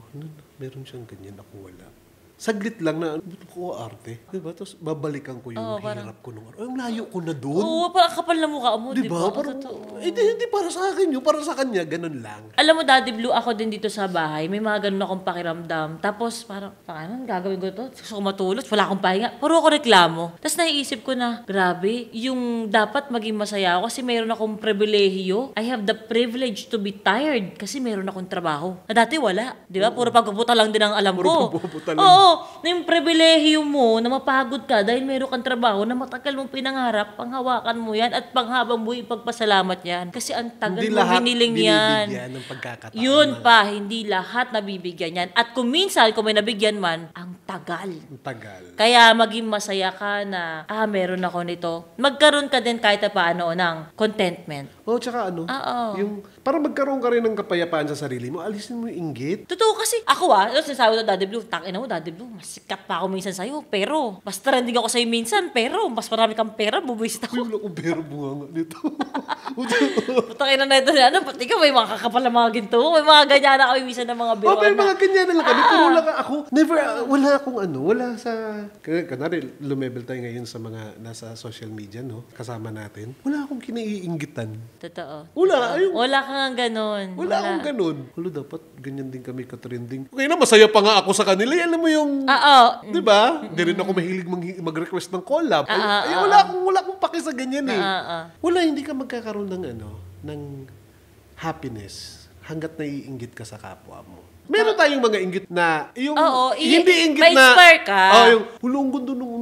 Speaker 2: meron siyang ganyan, ako wala. Saglit lang na, ko arte. Diba? Tapos babalikan ko yung hirap ko nung araw. Ang layo ko na doon.
Speaker 1: Oo, parang kapal na mukha mo,
Speaker 2: diba? Parang, hindi para sa akin yun. Para sa kanya, ganun lang.
Speaker 1: Alam mo, Daddy Blue, ako din dito sa bahay, may mga ganun akong pakiramdam. Tapos parang, gagawin ko to? Gusto ko matulog, wala akong pahinga. Puro ako reklamo. Tapos naiisip ko na, grabe, yung dapat maging masaya ako kasi mayroon akong pribilehiyo. I have the privilege to be tired kasi mayroon akong trabaho. Na dati wala. Diba? Puro pagpuputa lang din ang alam ko.
Speaker 2: Puro pagpuputa lang.
Speaker 1: Oo. Na yung pribilehiyo mo na mapagod ka dahil mayroon kang trabaho na matagal mong pinangarap, panghawakan mo yan at panghabang buhay ipagpasalamat yan. Kasi ang tagal mo hiniling yan.
Speaker 2: Hindi lahat binibigyan ng pagkakataon.
Speaker 1: Yun pa, hindi lahat nabibigyan yan. At kung minsan, kung may nabigyan man, ang tagal.
Speaker 2: Ang tagal.
Speaker 1: Kaya maging masaya ka na, meron ako nito. Magkaroon ka din kahit paano ng contentment.
Speaker 2: Tsaka yung para magkaroon ka rin ng kapayapaan sa sarili mo, alisin mo yung inggit.
Speaker 1: Totoo kasi, ako sinasabi ko Daddy Blue, takin mo Daddy Blue, mas sikat pa ako minsan sa'yo, pero mas trending ako sa'yo minsan, pero mas marami kang pera, bubuisit ako.
Speaker 2: Wala akong pera, bunga nga nito.
Speaker 1: Putakin na ito pati ka, may mga kakapal na mga ginto, may mga ganyan na kami minsan ng mga biruan.
Speaker 2: May mga ganyan na lang kami, pero wala ako, wala akong wala sa, kanari, lumebel tayo ngayon sa mga nasa social media, no, kasama natin, wala akong kinaiinggitan.
Speaker 1: Totoo.
Speaker 2: Wala
Speaker 1: kang ganon.
Speaker 2: Wala akong ganon. Dapat ganyan din kami ka-trending. Okay na, masaya pa nga ako sa kanila. Alam mo yung, di ba? Hindi rin ako mahilig mag-request ng collab. Wala akong paki sa ganyan eh. Wala, hindi ka magkakaroon ng happiness hanggat naiinggit ka sa kapwa mo. Meron tayong mga inggit na, yung, hindi inggit na,
Speaker 1: ma-inspire ka.
Speaker 2: Yung, hulong gundo nung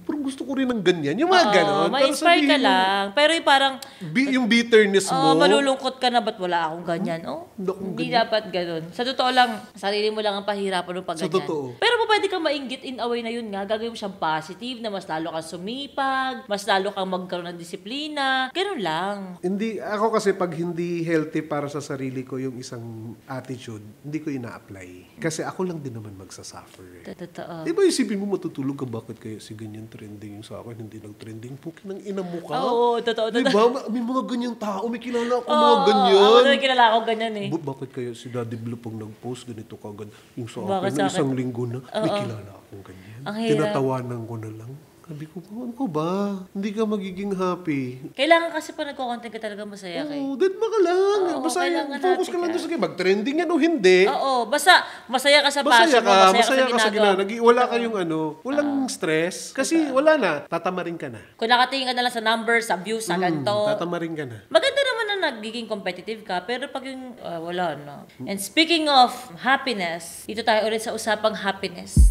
Speaker 2: parang gusto ko rin ng ganyan. Yung mga ganon.
Speaker 1: Ma-inspire ka lang. Pero yung parang,
Speaker 2: yung bitterness mo.
Speaker 1: malulungkot ka na, ba't wala akong ganyan? Hindi dapat ganon. Sa totoo lang, sarili mo lang ang pahirapan ng pag ganyan.
Speaker 2: Sa totoo.
Speaker 1: Pero kung pwede kang mainggit in a way na yun nga, gagawin mo siyang positive, na mas lalo kang sumipag, mas lalo kang magkaroon ng disiplina. Ganun lang.
Speaker 2: Hindi, ako kasi pag hindi healthy para sa sarili ko yung isang attitude, hindi ko ina-apply. Kasi ako lang din naman magsasuffer.
Speaker 1: Totoo.
Speaker 2: Diba isipin mo matutulog ka, bakit kaya si ganyan trending yung sa akin, hindi nag-trending. Pukin ng ina mo ka.
Speaker 1: Oo, totoo.
Speaker 2: Diba? May mga ganyang tao, may kilala ako mga
Speaker 1: Oo,
Speaker 2: ganyan.
Speaker 1: ako na kilala ako ganyan eh.
Speaker 2: Bakit kaya si Daddy Blue pag nag-post ganito ka agad? Yung sa
Speaker 1: Bakit
Speaker 2: akin,
Speaker 1: sa akin?
Speaker 2: isang linggo na, may kilala akong ganyan.
Speaker 1: Ang hirap.
Speaker 2: Tinatawanan ko na lang. Sabi ko, ano ko ba? Hindi ka magiging happy.
Speaker 1: Kailangan kasi pa nagko-content ka talaga masaya kay.
Speaker 2: Oo, dead ka lang.
Speaker 1: Oo,
Speaker 2: Basta
Speaker 1: kailangan
Speaker 2: focus
Speaker 1: natin
Speaker 2: ka lang
Speaker 1: ka.
Speaker 2: doon sa mag-trending yan o hindi.
Speaker 1: Oo, basta masaya ka sa
Speaker 2: Masaya
Speaker 1: passion mo,
Speaker 2: ka,
Speaker 1: masaya ka sa ginagawa.
Speaker 2: Wala kayong walang stress. Kasi wala na, tatamarin ka na.
Speaker 1: Kung nakatingin ka na lang sa numbers, sa views, sa ganito.
Speaker 2: Tatamarin ka na.
Speaker 1: Maganda naman na nagiging competitive ka, pero pag yung, wala na. And speaking of happiness, dito tayo ulit sa usapang happiness.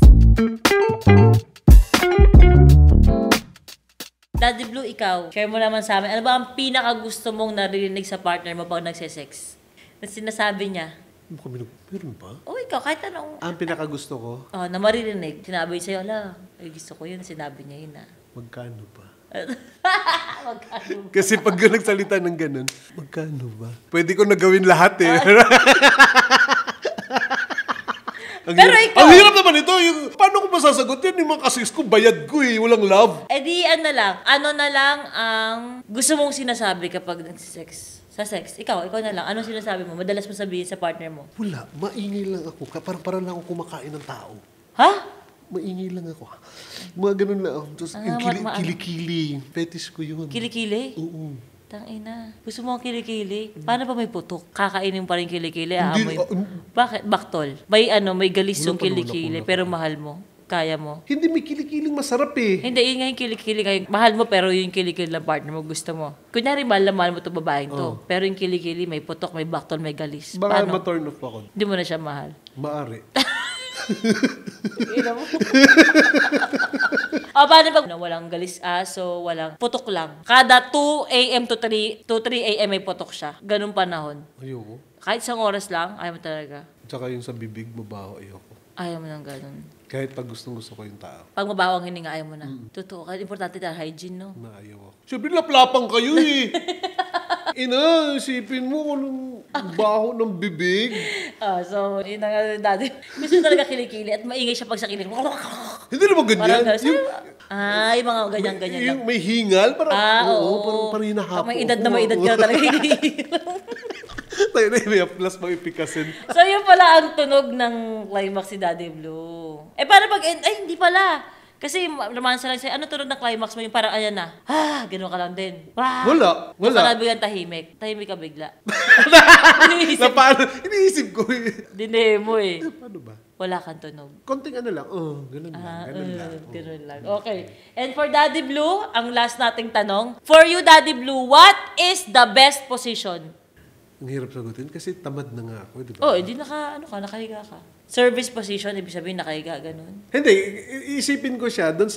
Speaker 1: Daddy Blue, ikaw, share mo naman sa amin, ano ba ang pinaka-gusto mong naririnig sa partner mo pag nagsisex? Na sinasabi niya.
Speaker 2: Meron ba?
Speaker 1: O ikaw, kahit anong,
Speaker 2: Ang pinakagusto ko,
Speaker 1: na maririnig, sinabi sa'yo, ala, ay gusto ko yun, sinabi niya yun
Speaker 2: magkano ba?
Speaker 1: Magkano?
Speaker 2: Kasi pag nagsalita ng ganun, magkano ba? Pwede ko na gawin lahat eh.
Speaker 1: Pero ikaw,
Speaker 2: ang hirap naman ito. Paano ko masasagot yan? Yung mga kasis ko, bayad ko eh. Walang love.
Speaker 1: di ano na lang ang gusto mong sinasabi kapag nagsisex? Sa sex, ikaw na lang. Anong sinasabi mo? Madalas mo sabihin sa partner mo?
Speaker 2: Wala. Maingay lang ako. Parang lang ako kumakain ng tao.
Speaker 1: Ha?
Speaker 2: Maingay lang ako. Mga ganun lang ako. Tapos yung kilikili. Fetish ko yun.
Speaker 1: Kilikili?
Speaker 2: Oo.
Speaker 1: Tangina. Gusto mo ang kilikili? Paano pa may putok? Kakainin pa rin kilikili?
Speaker 2: Hindi,
Speaker 1: Bakit? Baktol. May galis yung
Speaker 2: Wala pa,
Speaker 1: kilikili, pero mahal mo. Kaya mo.
Speaker 2: Hindi, may kilikiling masarap eh.
Speaker 1: Hindi, yun nga yung kilikili. Mahal mo, pero yung kilikili ng partner mo gusto mo. Kunyari, mahal na mahal mo itong babaeng to. Pero yung kilikili, may putok, may baktol, may galis.
Speaker 2: Baka
Speaker 1: Paano?
Speaker 2: ma-turn off ako.
Speaker 1: Hindi mo na siya mahal.
Speaker 2: Maari.
Speaker 1: Paano pag walang galis aso, walang putok lang? Kada 2 a.m. to 3 a.m. may putok siya. Ganun panahon.
Speaker 2: Ayoko.
Speaker 1: Kahit isang oras lang, ayaw mo talaga.
Speaker 2: Tsaka yung sa bibig, mabaho, ayoko.
Speaker 1: Ayaw mo ng ganun.
Speaker 2: Kahit pag gusto ko yung tao.
Speaker 1: Pag mabaho ang hininga, ayaw mo na. Totoo. Kahit importante tayo, hygiene, no?
Speaker 2: Na ayaw ako. Siyempre, laplapang kayo eh. Ina, isipin mo kung anong baho ng bibig.
Speaker 1: So, yun na nga dati. Gusto talaga kilikili at maingay siya pag sa kilig.
Speaker 2: Hindi naman ganyan.
Speaker 1: Parang yung mga ganyan-ganyan lang.
Speaker 2: Yung may hingal, parang,
Speaker 1: oo.
Speaker 2: parang hinahapo.
Speaker 1: Pag may edad na may edad ka talaga.
Speaker 2: Tayo na may plus mga ipikasin.
Speaker 1: So, yun pala ang tunog ng climax si Daddy Blue. Paano pag end? Ay, hindi pala. Kasi romansa lang siya. Ano tunog ng climax mo? Yung parang ayan na. Gano'n ka lang din.
Speaker 2: Wala.
Speaker 1: Doon ka na biglang tahimik. Tahimik ka bigla.
Speaker 2: Na paano? Iniisip ko eh.
Speaker 1: Dine mo eh.
Speaker 2: Paano ba?
Speaker 1: Wala kang tunog.
Speaker 2: Konting ano lang. Ganun lang.
Speaker 1: Ganun lang. Okay. And for Daddy Blue, ang last nating tanong. For you, Daddy Blue, what is the best position?
Speaker 2: Ang hirap sagutin kasi tamad na nga ako, di ba?
Speaker 1: Hindi nakahiga ka. Service position, ibig sabihin nakahiga, ganun.
Speaker 2: Hindi, isipin ko siya doon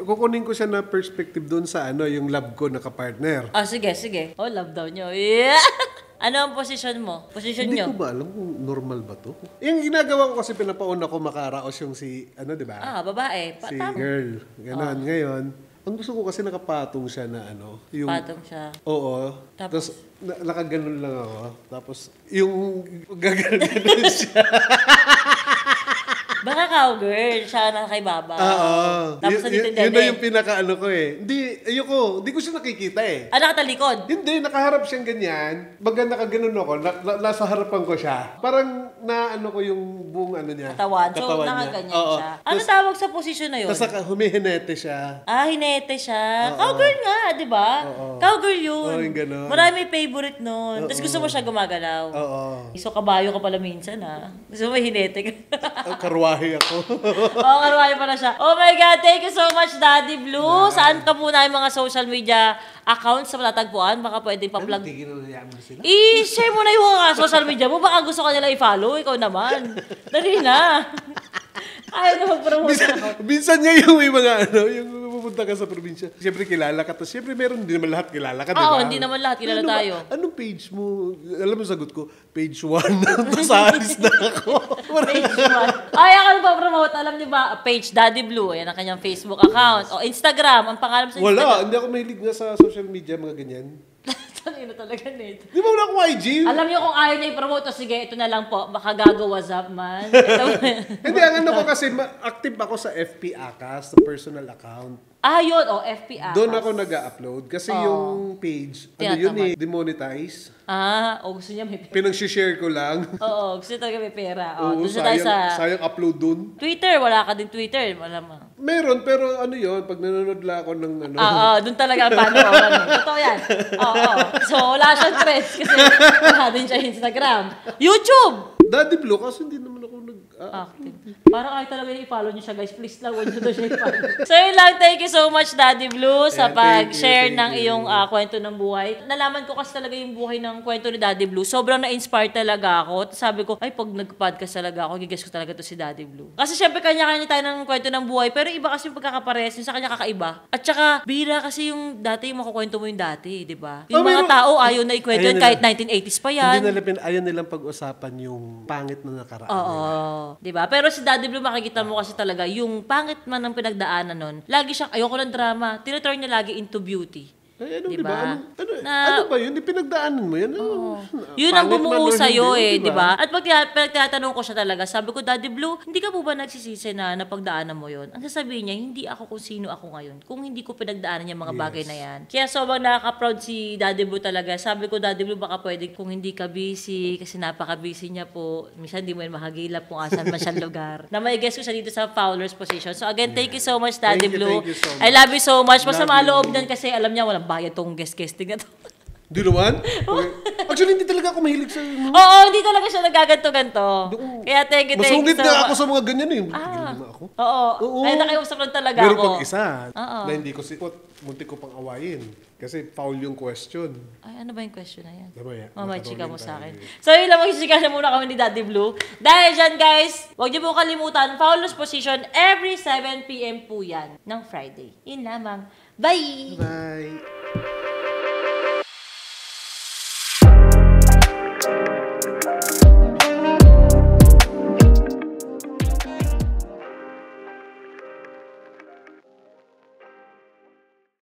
Speaker 2: kukunin ko siya na perspective doon sa yung love ko na kapartner.
Speaker 1: Sige. Love daw nyo. Yeah! Ano ang position mo? Position
Speaker 2: Hindi
Speaker 1: nyo?
Speaker 2: ko ba alam kung normal ba to? Yung ginagawa ko kasi pinapauna ko makaraos yung di ba?
Speaker 1: Babae.
Speaker 2: Si
Speaker 1: Tama.
Speaker 2: girl. Ganon. Ngayon, ang gusto ko kasi nakapatong siya na yung...
Speaker 1: Patong siya.
Speaker 2: Oo.
Speaker 1: Tapos?
Speaker 2: Nakaganon lang ako. Tapos, yung gaganon siya.
Speaker 1: Baka cowgirl, siya na kay Baba.
Speaker 2: Oo.
Speaker 1: Tapos
Speaker 2: Yun na yung pinaka ko eh. Hindi ko siya nakikita eh.
Speaker 1: Nakatalikod?
Speaker 2: Hindi, nakaharap siyang ganyan. Baga nakaganon ako, nasa harapan ko siya. Parang ko yung buong niya.
Speaker 1: Katawan. So, nakaganyan siya. Ano tawag sa position na yun?
Speaker 2: Tapos humihinete siya.
Speaker 1: Hinete siya. Cowgirl nga, di ba? Cowgirl yun.
Speaker 2: Yung ganon.
Speaker 1: Marami favorite nun. Tapos gusto mo siya gumagalaw.
Speaker 2: Oo.
Speaker 1: So, kabayo ka pala minsan, Gusto mo hinete ka.
Speaker 2: Karwahe ako.
Speaker 1: Karwahe pala siya. Oh my God, thank you so much, Daddy Blue. Saan ka muna yung mga social media accounts sa matatagpuan? Baka pwede pa-plug.
Speaker 2: Tigil na mo sila.
Speaker 1: I-share mo na yung social media mo. Baka gusto ka nila i-follow. Ikaw naman. Dali na. Ayaw na mag-promote ako.
Speaker 2: Minsan nga yung may mga yung pupunta ka sa probinsya. Siyempre kilala ka. Tapos siyempre meron, hindi naman lahat kilala ka, di ba?
Speaker 1: Hindi naman lahat kilala tayo.
Speaker 2: Anong page mo? Alam mo sagot ko, page 1. Tapos alis na ako.
Speaker 1: Page 1. Ay, ako nagpa-promote alam niyo ba, page Daddy Blue, yan ang kanyang Facebook account. O Instagram, ang pangalan sa Instagram.
Speaker 2: Wala, hindi ako mahilig nga sa social media, mga ganyan.
Speaker 1: Tangina talaga nito.
Speaker 2: Di ba wala akong IG?
Speaker 1: Alam niyo kung ayaw niya i-promote, sige, ito na lang po. Baka gago, what's up, man?
Speaker 2: Hindi, ang ano ko kasi, active ako sa FP Akas, sa personal account.
Speaker 1: Yun, FP Akas.
Speaker 2: Doon ako nag-upload kasi yung page, ano yun eh, demonetize.
Speaker 1: Gusto niya may pera.
Speaker 2: Pinag-share ko lang.
Speaker 1: Oo, gusto talaga may pera.
Speaker 2: Oo,
Speaker 1: Doon tayo
Speaker 2: sayang upload dun.
Speaker 1: Twitter, wala ka din Twitter. Wala mo.
Speaker 2: Meron, pero ano yun, pag nanonood lang ako ng ano.
Speaker 1: Doon talaga ang panooran. Totoo yan. So, wala siyang threads kasi wala din siya Instagram. YouTube!
Speaker 2: Daddy Blue, kasi hindi naman ako
Speaker 1: active. Parang ay talaga i-follow niyo siya, guys. Please lang, huwag niyo daw siya i-follow. So, yun lang. Thank you so much, Daddy Blue, sa pag-share ng iyong kwento ng buhay. Nalaman ko kasi talaga yung buhay ng kwento ni Daddy Blue. Sobrang na-inspire talaga ako. Sabi ko, ay, pag nag-podcast talaga ako, gigas ko talaga to si Daddy Blue. Kasi syempre, kanya-kanya tayo ng kwento ng buhay, pero iba kasi yung pagkakapares, yung sa kanya kakaiba. At saka, bira kasi yung dati, yung makukwento mo yung dati, di ba? Yung mga tao, ayaw na ikwento yun, kahit 1980s pa yan.
Speaker 2: Ayaw nilang pag-usapan yung pangit na nakaraan.
Speaker 1: Oo. Di ba? Pero si Daddy Blue, makikita mo kasi talaga, yung pangit man ng pinagdaanan nun, lagi siyang, ayoko ng drama, tinuturn niya lagi into beauty.
Speaker 2: Ay, ano,
Speaker 1: diba?
Speaker 2: Ano ba yun? Pinagdaanan mo yan?
Speaker 1: Yun ang bumuo sa'yo di ba? At pag tinatanong ko siya talaga, sabi ko, Daddy Blue, hindi ka po ba nagsisisi na napagdaanan mo yun? Ang sasabihin niya, hindi ako kung sino ako ngayon. Kung hindi ko pinagdaanan yung mga bagay na yan. Kaya sobrang nakaka-proud si Daddy Blue talaga. Sabi ko, Daddy Blue, baka pwede kung hindi ka busy, kasi napaka-busy niya po. Minsan hindi mo yun makagilap kung asan man siyang lugar. Na may guess ko siya dito sa Fowler's position. So again, thank you so much, Daddy Blue.
Speaker 2: Thank you so much.
Speaker 1: I love you so much. Masama loob din kasi alam niya, walang bayad tong guest-guesting na to.
Speaker 2: Di naman? Okay. Actually, hindi talaga ako mahilig sa...
Speaker 1: Oo, hindi talaga siya nagaganto-ganto. Kaya thank you so
Speaker 2: Masungit
Speaker 1: much.
Speaker 2: na ako sa mga ganyan eh. Naman ako.
Speaker 1: Oo. Ay, nakiusap lang talaga
Speaker 2: Pero
Speaker 1: ako.
Speaker 2: pag isa, na hindi ko muntik ko pang awayin. Kasi foul yung question.
Speaker 1: Ay, ano ba yung question na yan?
Speaker 2: Mamaya
Speaker 1: chika mo sa akin. So, yun lang, magsisika na muna kami ni Daddy Blue. Dahil dyan, guys, huwag niyo po kalimutan, Fowler's Position, every 7 p.m. po yan ng Friday. Yun lamang. Bye!
Speaker 2: Bye!